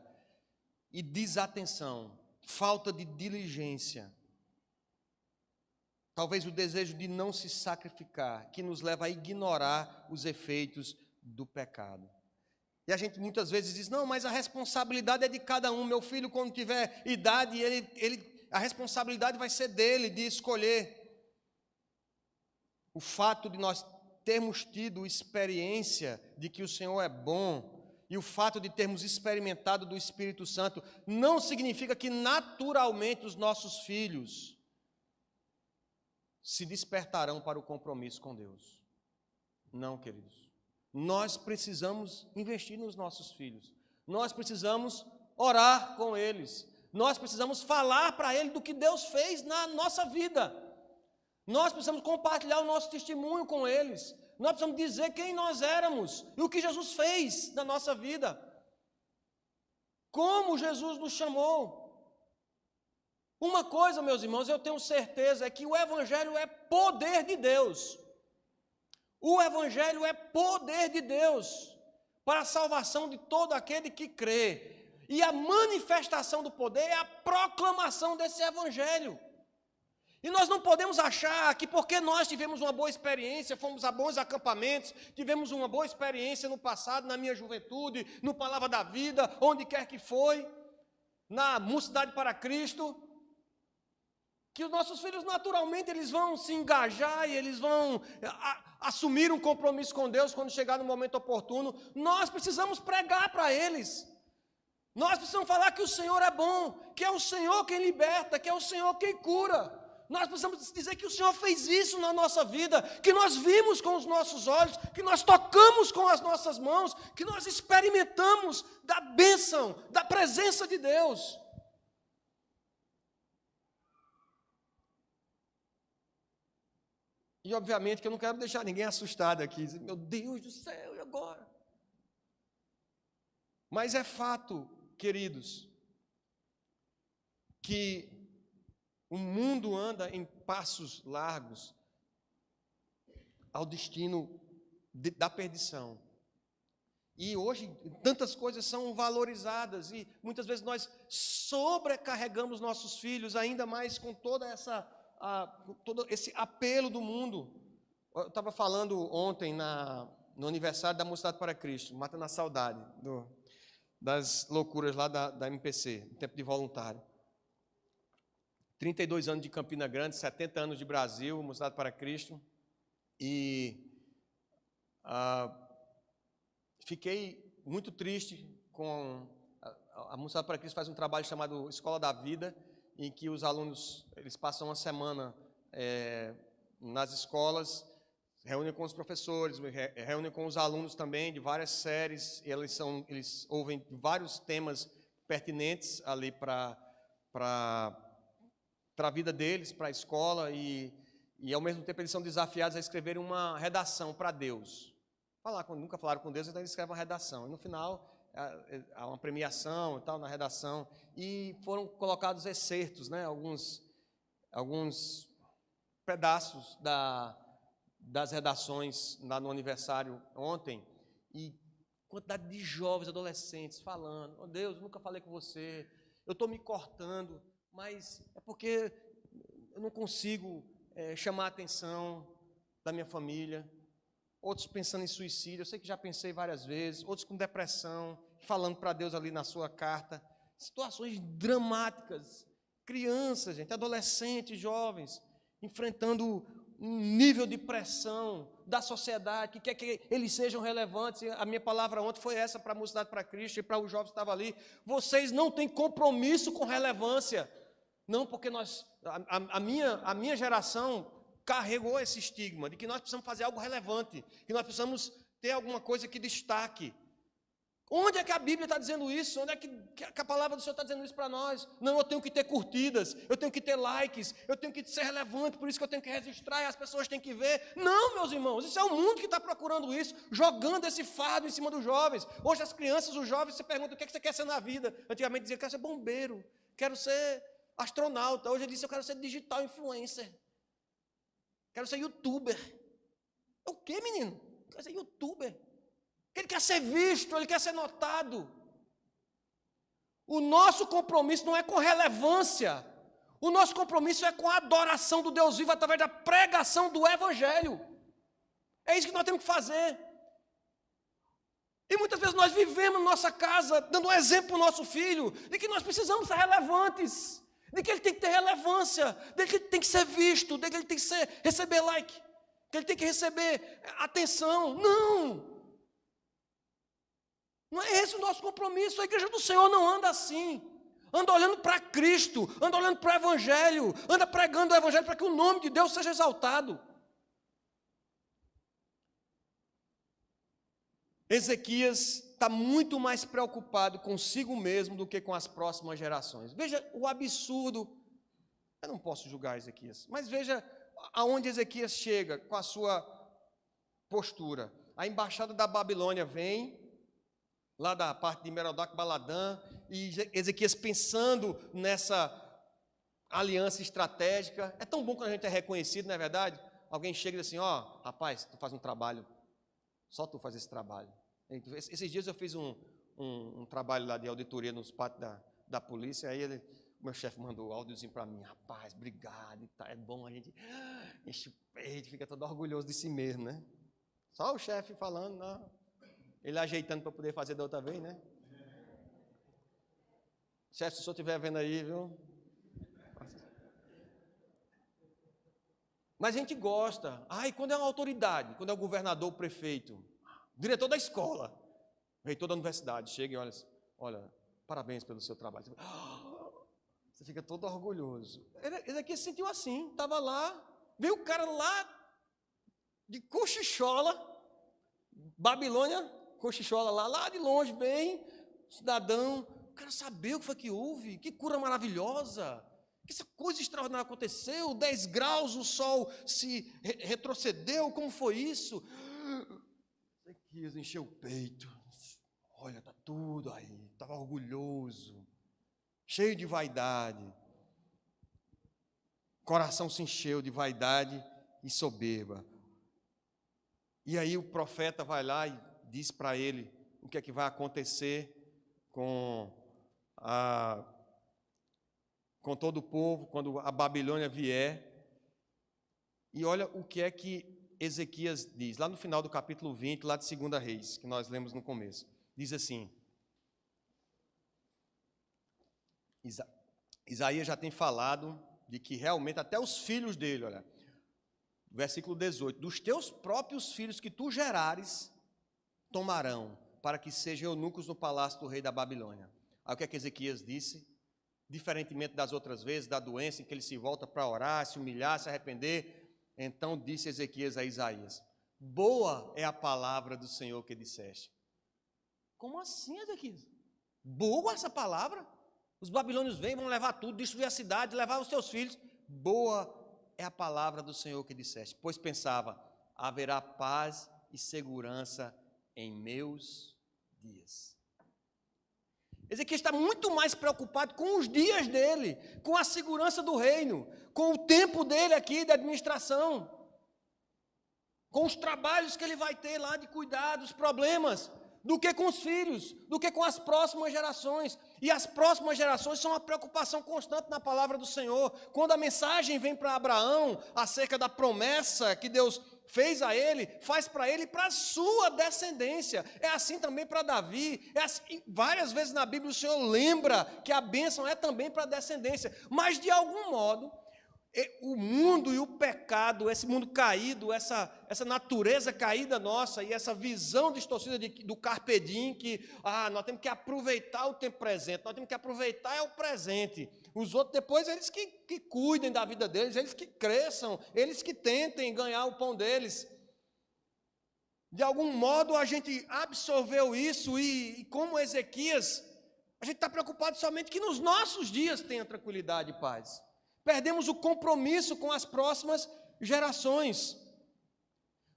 e desatenção, falta de diligência. Talvez o desejo de não se sacrificar, que nos leva a ignorar os efeitos do pecado. E a gente muitas vezes diz: não, mas a responsabilidade é de cada um. Meu filho, quando tiver idade, ele a responsabilidade vai ser dele de escolher. O fato de nós termos tido experiência de que o Senhor é bom, e o fato de termos experimentado do Espírito Santo, não significa que naturalmente os nossos filhos se despertarão para o compromisso com Deus. Não, queridos. Nós precisamos investir nos nossos filhos. Nós precisamos orar com eles. Nós precisamos falar para eles do que Deus fez na nossa vida. Nós precisamos compartilhar o nosso testemunho com eles. Nós precisamos dizer quem nós éramos e o que Jesus fez na nossa vida. Como Jesus nos chamou. Uma coisa, meus irmãos, eu tenho certeza, é que o Evangelho é poder de Deus. O Evangelho é poder de Deus para a salvação de todo aquele que crê. E a manifestação do poder é a proclamação desse Evangelho. E nós não podemos achar que porque nós tivemos uma boa experiência, fomos a bons acampamentos, tivemos uma boa experiência no passado, na minha juventude, no Palavra da Vida, onde quer que foi, na Mocidade para Cristo, que os nossos filhos naturalmente eles vão se engajar e eles vão assumir um compromisso com Deus quando chegar no momento oportuno. Nós precisamos pregar para eles. Nós precisamos falar que o Senhor é bom, que é o Senhor quem liberta, que é o Senhor quem cura. Nós precisamos dizer que o Senhor fez isso na nossa vida, que nós vimos com os nossos olhos, que nós tocamos com as nossas mãos, que nós experimentamos da bênção, da presença de Deus. E obviamente que eu não quero deixar ninguém assustado aqui, dizer, meu Deus do céu, e agora? Mas é fato, queridos, que o mundo anda em passos largos ao destino da perdição. E hoje tantas coisas são valorizadas e muitas vezes nós sobrecarregamos nossos filhos ainda mais com todo esse apelo do mundo. Eu estava falando ontem no aniversário da Mocidade para Cristo, matando a saudade das loucuras lá da MPC, no tempo de voluntário. 32 anos de Campina Grande, 70 anos de Brasil, Mocidade para Cristo, e fiquei muito triste com a Mocidade para Cristo. Faz um trabalho chamado Escola da Vida, em que os alunos eles passam uma semana nas escolas, reúnem com os professores, reúnem com os alunos também de várias séries, eles ouvem vários temas pertinentes ali para a vida deles, para a escola, e ao mesmo tempo eles são desafiados a escreverem uma redação para Deus. Nunca falaram com Deus, então eles escrevem uma redação. E no final, há uma premiação e tal na redação, e foram colocados excertos, né, alguns pedaços das redações no aniversário ontem, e quantidade de jovens, adolescentes falando, oh Deus, eu nunca falei com você, eu estou me cortando, mas é porque eu não consigo chamar a atenção da minha família. Outros pensando em suicídio, eu sei que já pensei várias vezes, outros com depressão, falando para Deus ali na sua carta. Situações dramáticas, crianças, gente, adolescentes, jovens, enfrentando um nível de pressão da sociedade, que quer que eles sejam relevantes. A minha palavra ontem foi essa para a Mocidade para Cristo e para os jovens que estavam ali. Vocês não têm compromisso com relevância. Não, porque a minha geração carregou esse estigma de que nós precisamos fazer algo relevante, que nós precisamos ter alguma coisa que destaque. Onde é que a Bíblia está dizendo isso? Onde é que a palavra do Senhor está dizendo isso para nós? Não, eu tenho que ter curtidas, eu tenho que ter likes, eu tenho que ser relevante, por isso que eu tenho que registrar e as pessoas têm que ver. Não, meus irmãos, isso é o mundo que está procurando isso, jogando esse fardo em cima dos jovens. Hoje as crianças, os jovens, se perguntam o que é que você quer ser na vida. Antigamente dizia, eu quero ser bombeiro, quero ser astronauta. Hoje ele disse, eu quero ser digital influencer, quero ser youtuber. É o quê, menino? Eu quero ser youtuber. Ele quer ser visto, ele quer ser notado. O nosso compromisso não é com relevância. O nosso compromisso é com a adoração do Deus vivo através da pregação do Evangelho. É isso que nós temos que fazer. E muitas vezes nós vivemos na nossa casa, dando um exemplo para o nosso filho, de que nós precisamos ser relevantes. de que ele tem que ter relevância, de que ele tem que ser visto, de que ele tem que receber like, que ele tem que receber atenção. Não é esse o nosso compromisso. A igreja do Senhor não anda assim. Anda olhando para Cristo, anda olhando para o Evangelho, anda pregando o Evangelho para que o nome de Deus seja exaltado. Ezequias está muito mais preocupado consigo mesmo do que com as próximas gerações. Veja o absurdo. Eu não posso julgar Ezequias, mas veja aonde Ezequias chega com a sua postura. A embaixada da Babilônia vem, lá da parte de Merodach Baladã, e Ezequias pensando nessa aliança estratégica. É tão bom quando a gente é reconhecido, não é verdade? Alguém chega e diz assim, rapaz, tu faz um trabalho, só tu faz esse trabalho. Esses dias eu fiz um trabalho lá de auditoria nos pátios da polícia, aí meu chefe mandou o áudiozinho para mim, rapaz, obrigado, é bom, a gente enche o peito, fica todo orgulhoso de si mesmo, né? Só o chefe falando, não, ele ajeitando para poder fazer da outra vez, né? Chefe, se o senhor estiver vendo aí, viu? Mas a gente gosta. E quando é uma autoridade, quando é o governador, o prefeito, diretor da escola, reitor da universidade, chega e olha, parabéns pelo seu trabalho. Você fica todo orgulhoso. Ele aqui se sentiu assim, estava lá, veio o cara lá de Cochichola, Babilônia, Cochichola lá de longe, bem, cidadão, o cara sabia o que foi que houve, que cura maravilhosa, que essa coisa extraordinária aconteceu, 10 graus, o sol se retrocedeu, como foi isso? Ezequias encheu o peito, olha, está tudo aí, estava orgulhoso, cheio de vaidade, coração se encheu de vaidade e soberba. E aí o profeta vai lá e diz para ele o que é que vai acontecer com todo o povo quando a Babilônia vier. E olha o que é que Ezequias diz, lá no final do capítulo 20, lá de 2 Reis, que nós lemos no começo. Diz assim, Isaías já tem falado de que realmente até os filhos dele, olha, versículo 18, dos teus próprios filhos que tu gerares, tomarão, para que sejam eunucos no palácio do rei da Babilônia. Aí o que é que Ezequias disse? Diferentemente das outras vezes, da doença, em que ele se volta para orar, se humilhar, se arrepender, então disse Ezequias a Isaías, boa é a palavra do Senhor que disseste. Como assim, Ezequias? Boa essa palavra? Os babilônios vêm, vão levar tudo, destruir a cidade, levar os teus filhos. Boa é a palavra do Senhor que disseste. Pois pensava, haverá paz e segurança em meus dias. Ezequias está muito mais preocupado com os dias dele, com a segurança do reino, com o tempo dele aqui de administração, com os trabalhos que ele vai ter lá de cuidar dos problemas, do que com os filhos, do que com as próximas gerações. E as próximas gerações são uma preocupação constante na palavra do Senhor. Quando a mensagem vem para Abraão acerca da promessa que Deus fez a ele, faz para ele e para a sua descendência. É assim também para Davi. É assim, várias vezes na Bíblia o Senhor lembra que a bênção é também para a descendência. Mas de algum modo, o mundo e o pecado, esse mundo caído, essa natureza caída nossa e essa visão distorcida do carpe diem, que nós temos que aproveitar o tempo presente, nós temos que aproveitar o presente. Os outros depois, eles que cuidem da vida deles, eles que cresçam, eles que tentem ganhar o pão deles. De algum modo a gente absorveu isso e como Ezequias, a gente está preocupado somente que nos nossos dias tenha tranquilidade e paz. Perdemos o compromisso com as próximas gerações.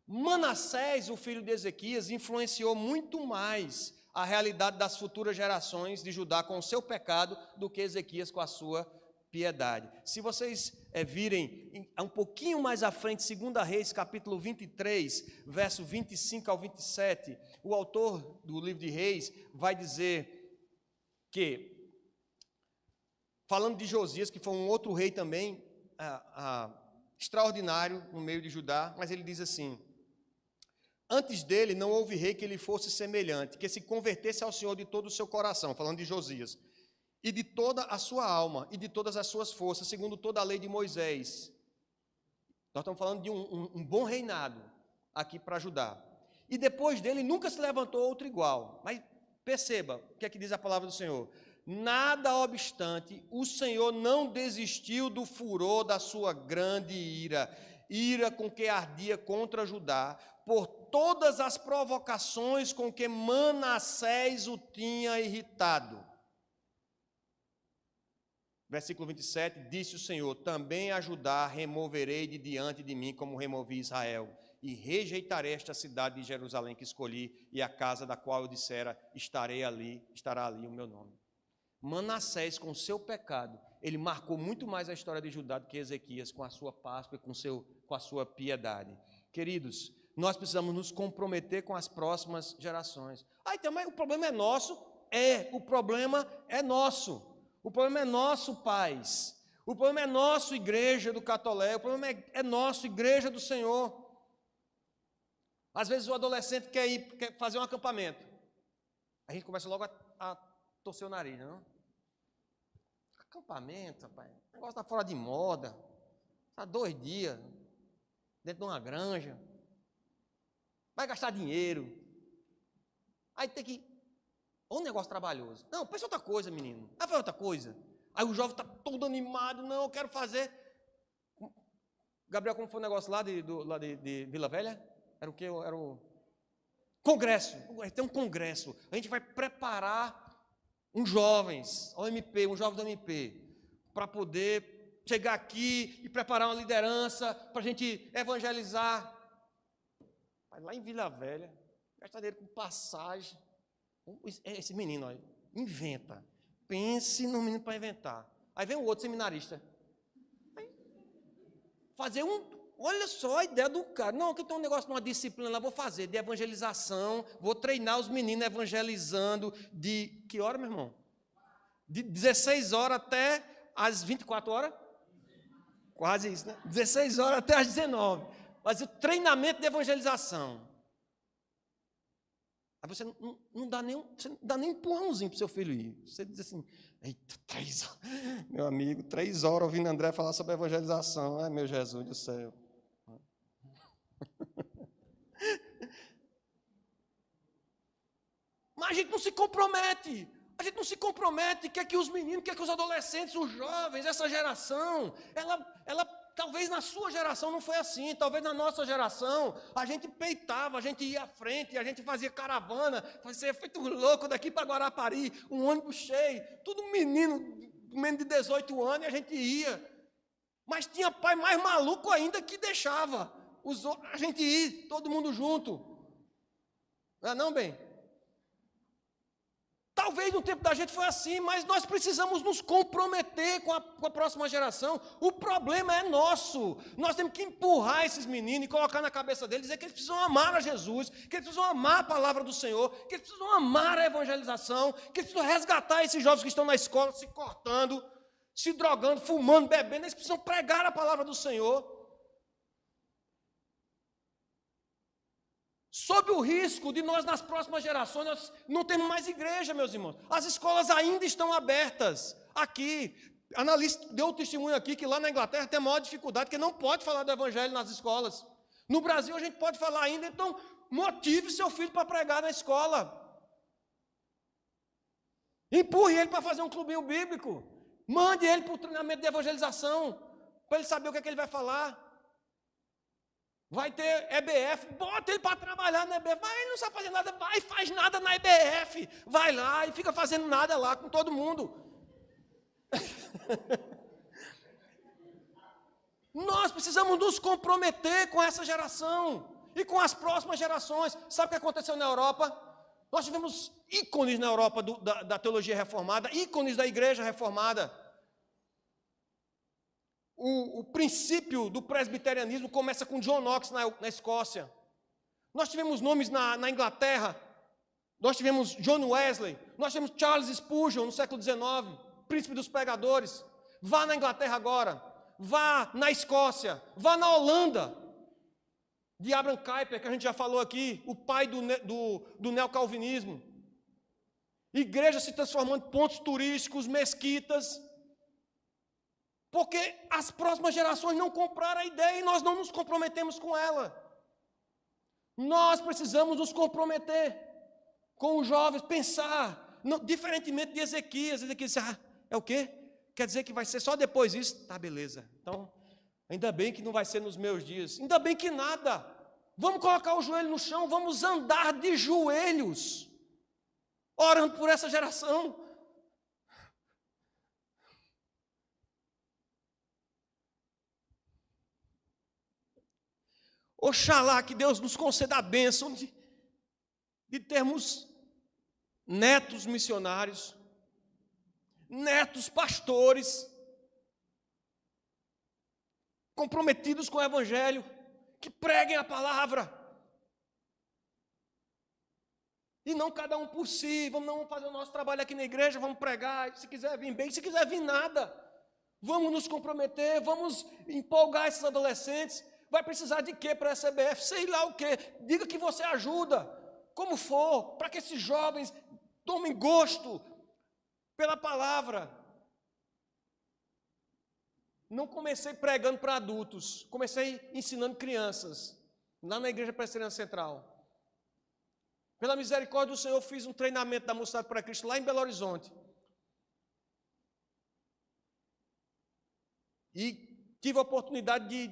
Manassés, o filho de Ezequias, influenciou muito mais a realidade das futuras gerações de Judá com o seu pecado do que Ezequias com a sua piedade. Se vocês virem um pouquinho mais à frente, 2 Reis, capítulo 23, verso 25 ao 27, o autor do livro de Reis vai dizer que, falando de Josias, que foi um outro rei também extraordinário no meio de Judá, mas ele diz assim, antes dele não houve rei que lhe fosse semelhante, que se convertesse ao Senhor de todo o seu coração, falando de Josias. e de toda a sua alma, e de todas as suas forças, segundo toda a lei de Moisés. Nós estamos falando de um bom reinado aqui para Judá. E depois dele nunca se levantou outro igual. Mas perceba o que é que diz a palavra do Senhor. Nada obstante, o Senhor não desistiu do furor da sua grande ira com que ardia contra Judá, por todas as provocações com que Manassés o tinha irritado. Versículo 27, disse o Senhor, também a Judá removerei de diante de mim, como removi Israel, e rejeitarei esta cidade de Jerusalém que escolhi, e a casa da qual eu dissera, estará ali o meu nome. Manassés, com o seu pecado, ele marcou muito mais a história de Judá do que Ezequias, com a sua Páscoa e com a sua piedade. Queridos, nós precisamos nos comprometer com as próximas gerações. Então, mas o problema é nosso? O problema é nosso. O problema é nosso, pais. O problema é nosso, igreja do Catolé. O problema é nosso, igreja do Senhor. Às vezes o adolescente quer fazer um acampamento. A gente começa logo a torcer o nariz, não? Acampamento, rapaz. O negócio está fora de moda. Está 2 dias dentro de uma granja. Vai gastar dinheiro. Aí tem que... Ou um negócio trabalhoso. Não, pensa outra coisa, menino. Vai fazer outra coisa. Aí o jovem está todo animado. Não, eu quero fazer. Gabriel, como foi o negócio lá de Vila Velha? Era o quê? Era o congresso. Tem um congresso. A gente vai preparar uns jovens, um jovem do MP, para poder chegar aqui e preparar uma liderança para a gente evangelizar. Vai lá em Vila Velha, gastar dinheiro com passagem. Esse menino, olha, inventa. Pense no menino para inventar. Aí vem o outro seminarista. Fazer olha só a ideia do cara. Não, que tem um negócio, uma disciplina lá, vou fazer, de evangelização, vou treinar os meninos evangelizando de que hora, meu irmão? De 16 horas até as 24 horas? Quase isso, né? 16 horas até as 19. Fazer treinamento de evangelização. Aí você não dá nem um empurrãozinho para o seu filho ir. Você diz assim, eita, 3 horas. Meu amigo, 3 horas ouvindo André falar sobre evangelização. Ai, meu Jesus do céu. Mas a gente não se compromete. A gente não se compromete. Quer que os meninos, quer que os adolescentes, os jovens, essa geração, ela talvez na sua geração não foi assim, talvez na nossa geração, a gente peitava, a gente ia à frente, a gente fazia caravana, fazia feito louco daqui para Guarapari, um ônibus cheio, tudo menino de 18 anos, e a gente ia. Mas tinha pai mais maluco ainda que deixava a gente ir, todo mundo junto. Não é não, bem? Talvez no tempo da gente foi assim, mas nós precisamos nos comprometer com a próxima geração. O problema é nosso. Nós temos que empurrar esses meninos e colocar na cabeça deles, dizer que eles precisam amar a Jesus, que eles precisam amar a palavra do Senhor, que eles precisam amar a evangelização, que eles precisam resgatar esses jovens que estão na escola se cortando, se drogando, fumando, bebendo. Eles precisam pregar a palavra do Senhor. Sob o risco de nós, nas próximas gerações, nós não termos mais igreja, meus irmãos. As escolas ainda estão abertas. Aqui, a analista deu o testemunho aqui que lá na Inglaterra tem a maior dificuldade, porque não pode falar do evangelho nas escolas. No Brasil a gente pode falar ainda, então motive seu filho para pregar na escola. Empurre ele para fazer um clubinho bíblico. Mande ele para o treinamento de evangelização, para ele saber o que é que ele vai falar. Vai ter EBF, bota ele para trabalhar na EBF, mas ele não sabe fazer nada, vai e faz nada na EBF, vai lá e fica fazendo nada lá com todo mundo. Nós precisamos nos comprometer com essa geração e com as próximas gerações. Sabe o que aconteceu na Europa? Nós tivemos ícones na Europa da teologia reformada, ícones da igreja reformada. O princípio do presbiterianismo começa com John Knox na Escócia. Nós tivemos nomes na Inglaterra. Nós tivemos John Wesley. Nós tivemos Charles Spurgeon no século XIX, príncipe dos pregadores. Vá na Inglaterra agora. Vá na Escócia. Vá na Holanda. De Abraham Kuyper, que a gente já falou aqui, o pai do neocalvinismo. igrejas se transformando em pontos turísticos, mesquitas, porque as próximas gerações não compraram a ideia e nós não nos comprometemos com ela. Nós precisamos nos comprometer com os jovens, pensar, não, diferentemente de Ezequias. Ezequias disse, é o quê? Quer dizer que vai ser só depois disso? Tá, beleza. Então, ainda bem que não vai ser nos meus dias. Ainda bem que nada. Vamos colocar o joelho no chão, vamos andar de joelhos, orando por essa geração. Oxalá que Deus nos conceda a bênção de termos netos missionários, netos pastores, comprometidos com o Evangelho, que preguem a palavra. E não cada um por si, vamos fazer o nosso trabalho aqui na igreja, vamos pregar, se quiser vir bem, se quiser vir nada. Vamos nos comprometer, vamos empolgar esses adolescentes. Vai precisar de quê para a CBF? Sei lá o quê. Diga que você ajuda, como for, para que esses jovens tomem gosto pela palavra. Não comecei pregando para adultos, comecei ensinando crianças, lá na Igreja Presbiteriana Central. Pela misericórdia do Senhor, fiz um treinamento da Mocidade para Cristo lá em Belo Horizonte. E tive a oportunidade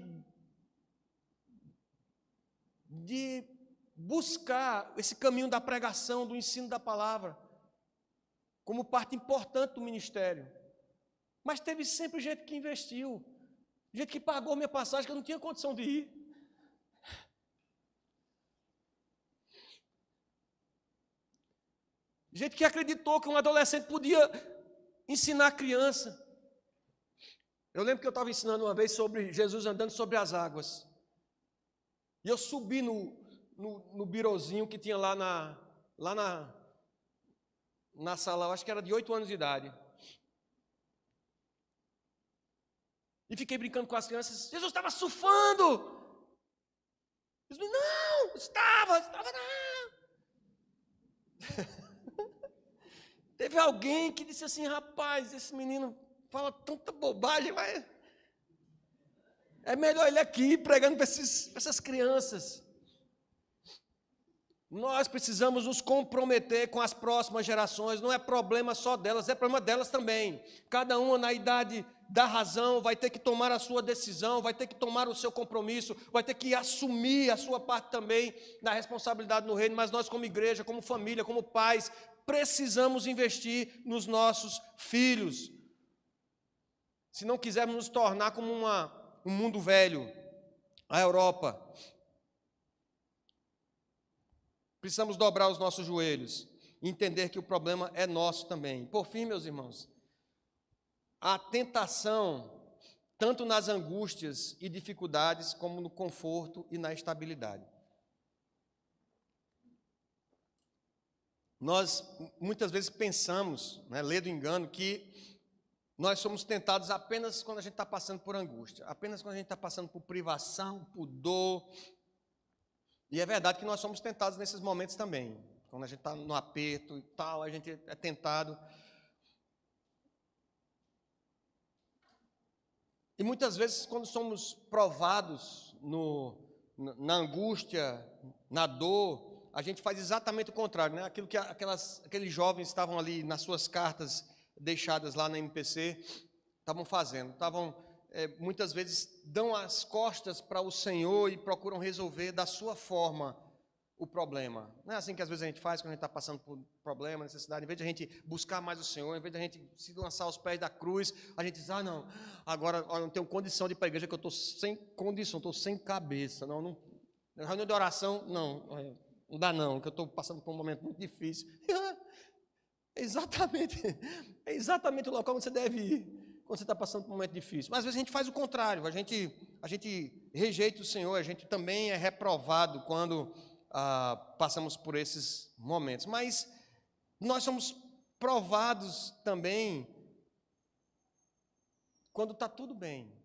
de buscar esse caminho da pregação, do ensino da palavra, como parte importante do ministério. Mas teve sempre gente que investiu, gente que pagou minha passagem, que eu não tinha condição de ir. Gente que acreditou que um adolescente podia ensinar a criança. Eu lembro que eu estava ensinando uma vez sobre Jesus andando sobre as águas. E eu subi no birozinho que tinha lá na sala, eu acho que era de 8 anos de idade. E fiquei brincando com as crianças. Jesus estava surfando. Jesus, não, estava não. Teve alguém que disse assim, rapaz, esse menino fala tanta bobagem, mas é melhor ele aqui pregando para essas crianças. Nós precisamos nos comprometer com as próximas gerações, não é problema só delas, é problema delas também. Cada uma na idade da razão vai ter que tomar a sua decisão, vai ter que tomar o seu compromisso, vai ter que assumir a sua parte também na responsabilidade no reino, mas nós como igreja, como família, como pais, precisamos investir nos nossos filhos. Se não quisermos nos tornar como um mundo velho, a Europa, precisamos dobrar os nossos joelhos e entender que o problema é nosso também. Por fim, meus irmãos, a tentação, tanto nas angústias e dificuldades, como no conforto e na estabilidade. Nós, muitas vezes, pensamos, lê do engano, que nós somos tentados apenas quando a gente está passando por angústia, apenas quando a gente está passando por privação, por dor. E é verdade que nós somos tentados nesses momentos também. Quando a gente está no aperto e tal, a gente é tentado. E muitas vezes, quando somos provados na angústia, na dor, a gente faz exatamente o contrário, Aquilo que aqueles jovens estavam ali nas suas cartas deixadas lá na MPC, estavam fazendo. Muitas vezes dão as costas para o Senhor e procuram resolver da sua forma o problema. Não é assim que às vezes a gente faz quando a gente está passando por problema, necessidade. Em vez de a gente buscar mais o Senhor, em vez de a gente se lançar aos pés da cruz, a gente diz, não, agora eu não tenho condição de ir para a igreja, que eu estou sem condição, estou sem cabeça. Não, na reunião de oração, não dá não, que eu estou passando por um momento muito difícil. É exatamente o local onde você deve ir, quando você está passando por um momento difícil. Mas às vezes a gente faz o contrário, a gente rejeita o Senhor, a gente também é reprovado quando passamos por esses momentos. Mas nós somos provados também quando está tudo bem,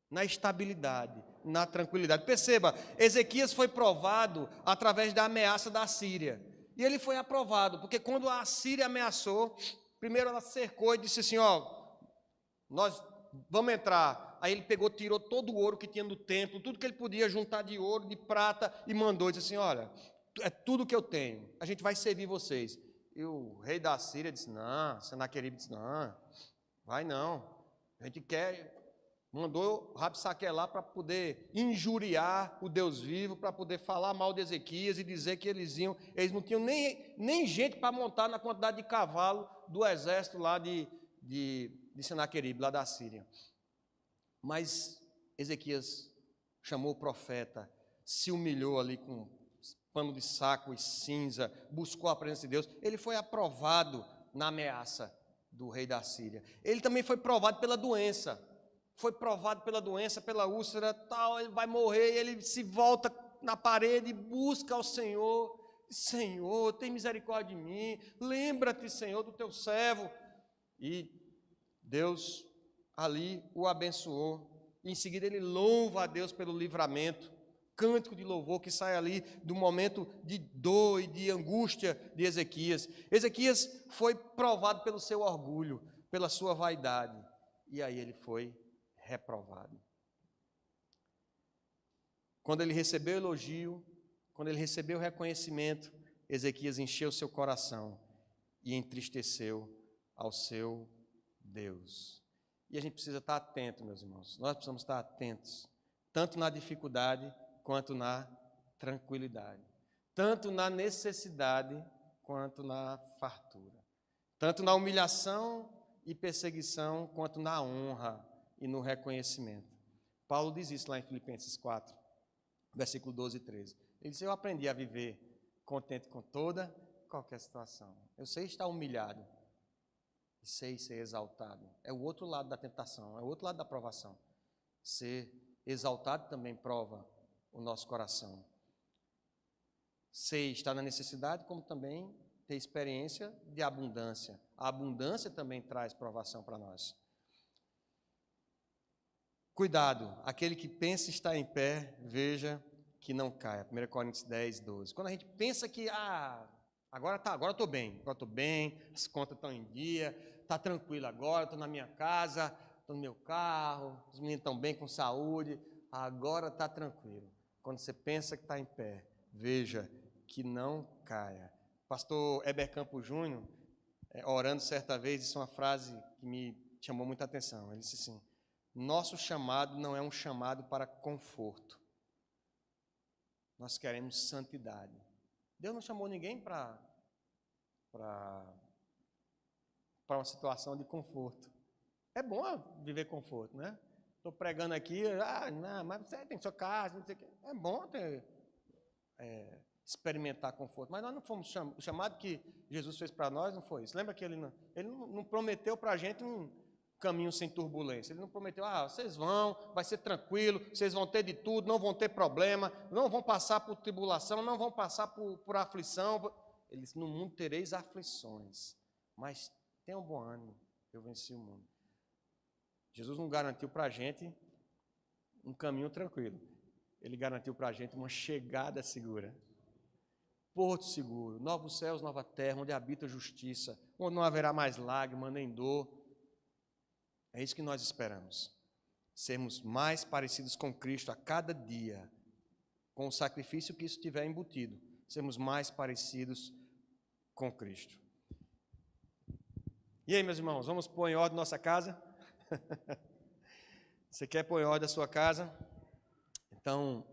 na estabilidade, na tranquilidade. Perceba, Ezequias foi provado através da ameaça da Síria. E ele foi aprovado, porque quando a Síria ameaçou, primeiro ela cercou e disse assim, nós vamos entrar. Aí ele pegou, tirou todo o ouro que tinha no templo, tudo que ele podia juntar de ouro, de prata, e mandou, disse assim, olha, é tudo que eu tenho, a gente vai servir vocês. E o rei da Síria disse, não, Senaqueribe disse, não, vai não, a gente quer... Mandou Rabsaque lá para poder injuriar o Deus vivo, para poder falar mal de Ezequias e dizer que eles não tinham nem gente para montar na quantidade de cavalo do exército lá de Senaqueribe, lá da Síria. Mas Ezequias chamou o profeta, se humilhou ali com pano de saco e cinza, buscou a presença de Deus. Ele foi aprovado na ameaça do rei da Síria. Ele também foi provado pela doença. Foi provado pela doença, pela úlcera, tal, ele vai morrer, e ele se volta na parede e busca ao Senhor. Senhor, tem misericórdia de mim, lembra-te, Senhor, do teu servo. E Deus ali o abençoou. E em seguida ele louva a Deus pelo livramento, cântico de louvor que sai ali do momento de dor e de angústia de Ezequias. Ezequias foi provado pelo seu orgulho, pela sua vaidade, e aí ele foi reprovado. Quando ele recebeu elogio, quando ele recebeu reconhecimento, Ezequias encheu seu coração e entristeceu ao seu Deus. E a gente precisa estar atento, meus irmãos. Nós precisamos estar atentos, tanto na dificuldade quanto na tranquilidade, tanto na necessidade quanto na fartura, tanto na humilhação e perseguição quanto na honra e no reconhecimento. Paulo diz isso lá em Filipenses 4, versículo 12 e 13. Ele diz, eu aprendi a viver contente com toda e qualquer situação. Eu sei estar humilhado e sei ser exaltado. É o outro lado da tentação, é o outro lado da provação. Ser exaltado também prova o nosso coração. Sei estar na necessidade, como também ter experiência de abundância. A abundância também traz provação para nós. Cuidado, aquele que pensa estar em pé, veja que não caia. 1 Coríntios 10, 12. Quando a gente pensa que, agora eu estou bem, as contas estão em dia, está tranquilo agora, estou na minha casa, estou no meu carro, os meninos estão bem com saúde, agora está tranquilo. Quando você pensa que está em pé, veja que não caia. Pastor Heber Campos Júnior, orando certa vez, disse uma frase que me chamou muita atenção. Ele disse assim, nosso chamado não é um chamado para conforto. Nós queremos santidade. Deus não chamou ninguém para uma situação de conforto. É bom viver conforto, né? Estou pregando aqui, não, mas você tem sua casa, não sei o quê. É bom experimentar conforto. Mas nós não fomos o chamado que Jesus fez para nós, não foi isso. Lembra que ele não prometeu para a gente um caminho sem turbulência. Ele não prometeu, vocês vai ser tranquilo, vocês vão ter de tudo, não vão ter problema, não vão passar por tribulação, não vão passar por aflição. Ele disse, no mundo tereis aflições, mas tenham bom ânimo, eu venci o mundo. Jesus não garantiu para a gente um caminho tranquilo. Ele garantiu para a gente uma chegada segura. Porto seguro, novos céus, nova terra, onde habita a justiça, onde não haverá mais lágrima nem dor. É isso que nós esperamos, sermos mais parecidos com Cristo a cada dia, com o sacrifício que isso tiver embutido, sermos mais parecidos com Cristo. E aí, meus irmãos, vamos pôr em ordem nossa casa? Você quer pôr em ordem a sua casa? Então,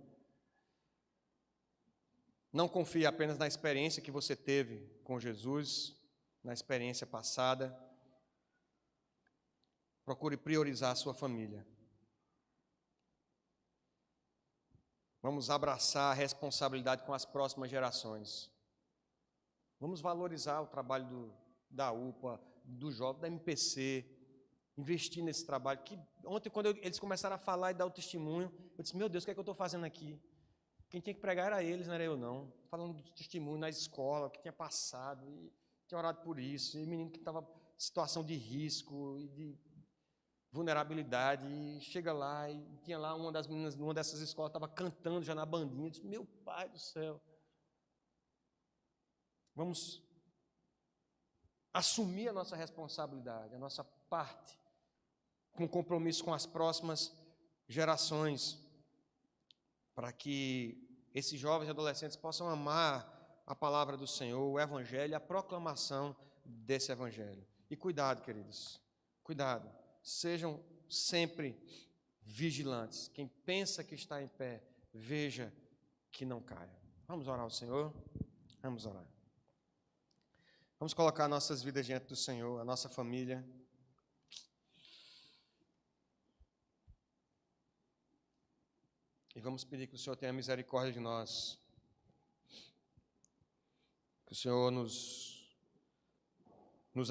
não confie apenas na experiência que você teve com Jesus, na experiência passada. Procure priorizar a sua família. Vamos abraçar a responsabilidade com as próximas gerações. Vamos valorizar o trabalho da UPA, do jovem, da MPC, investir nesse trabalho. Que ontem, quando eles começaram a falar e dar o testemunho, eu disse, meu Deus, o que é que eu estou fazendo aqui? Quem tinha que pregar era eles, não era eu não. Falando do testemunho na escola, o que tinha passado, e tinha orado por isso, e menino que estava em situação de risco e de vulnerabilidade, e chega lá, e tinha lá uma das meninas, numa dessas escolas, estava cantando já na bandinha, eu disse, meu pai do céu. Vamos assumir a nossa responsabilidade, a nossa parte, com compromisso com as próximas gerações, para que esses jovens e adolescentes possam amar a palavra do Senhor, o Evangelho, a proclamação desse Evangelho. E cuidado, queridos, cuidado, sejam sempre vigilantes. Quem pensa que está em pé, veja que não caia. Vamos orar ao Senhor? Vamos orar. Vamos colocar nossas vidas diante do Senhor, a nossa família. E vamos pedir que o Senhor tenha misericórdia de nós. Que o Senhor nos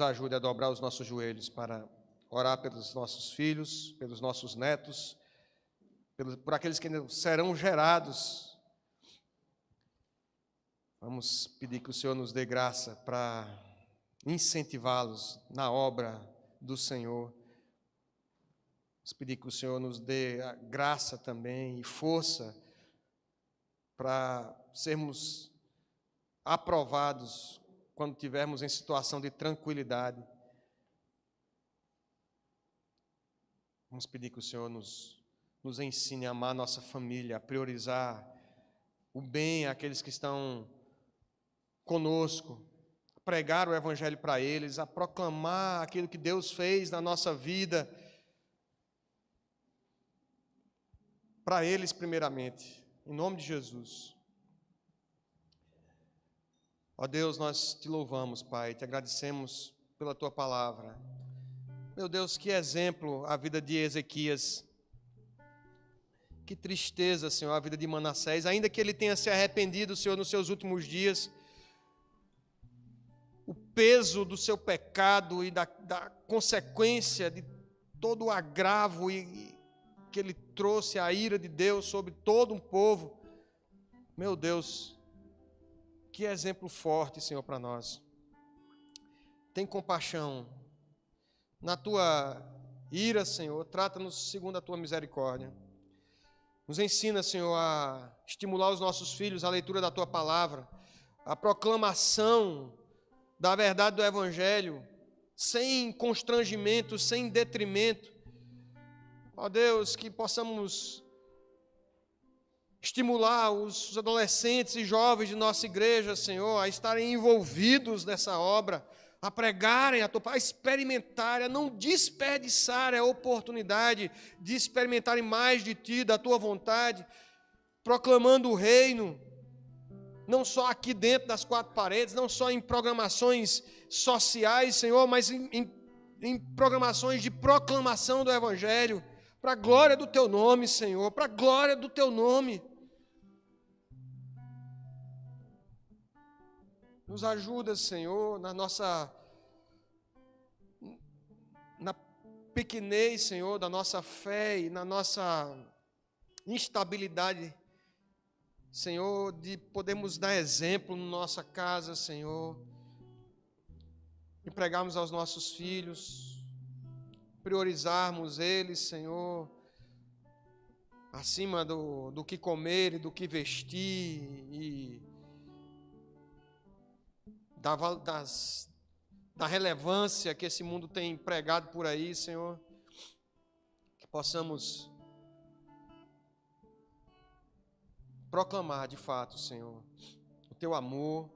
ajude a dobrar os nossos joelhos para orar pelos nossos filhos, pelos nossos netos, por aqueles que serão gerados. Vamos pedir que o Senhor nos dê graça para incentivá-los na obra do Senhor. Vamos pedir que o Senhor nos dê a graça também e força para sermos aprovados quando estivermos em situação de tranquilidade. Vamos pedir que o Senhor nos ensine a amar nossa família, a priorizar o bem àqueles que estão conosco, a pregar o Evangelho para eles, a proclamar aquilo que Deus fez na nossa vida, para eles primeiramente, em nome de Jesus. Ó Deus, nós te louvamos, Pai, te agradecemos pela tua palavra. Meu Deus, que exemplo a vida de Ezequias. Que tristeza, Senhor, a vida de Manassés, ainda que ele tenha se arrependido, Senhor, nos seus últimos dias. O peso do seu pecado e da consequência de todo o agravo que ele trouxe a ira de Deus sobre todo um povo. Meu Deus, que exemplo forte, Senhor, para nós. Tem compaixão. Na tua ira, Senhor, trata-nos segundo a tua misericórdia. Nos ensina, Senhor, a estimular os nossos filhos à leitura da tua palavra, a proclamação da verdade do Evangelho, sem constrangimento, sem detrimento. Ó Deus, que possamos estimular os adolescentes e jovens de nossa igreja, Senhor, a estarem envolvidos nessa obra, a pregarem a tua palavra, a experimentarem, a não desperdiçarem a oportunidade de experimentarem mais de ti, da tua vontade, proclamando o reino, não só aqui dentro das quatro paredes, não só em programações sociais, Senhor, mas em programações de proclamação do Evangelho, para a glória do teu nome, Senhor, para a glória do teu nome. Nos ajuda, Senhor, na pequenez, Senhor, da nossa fé e na nossa instabilidade, Senhor, de podermos dar exemplo na nossa casa, Senhor, e pregarmos aos nossos filhos, priorizarmos eles, Senhor, acima do que comer e do que vestir, e da relevância que esse mundo tem pregado por aí, Senhor, que possamos proclamar de fato, Senhor, o teu amor,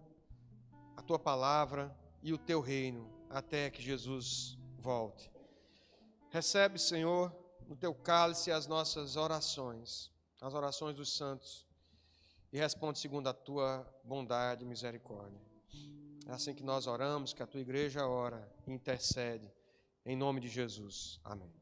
a tua palavra e o teu reino, até que Jesus volte. Recebe, Senhor, no teu cálice as nossas orações, as orações dos santos, e responde segundo a tua bondade e misericórdia. É assim que nós oramos, que a tua igreja ora e intercede, em nome de Jesus. Amém.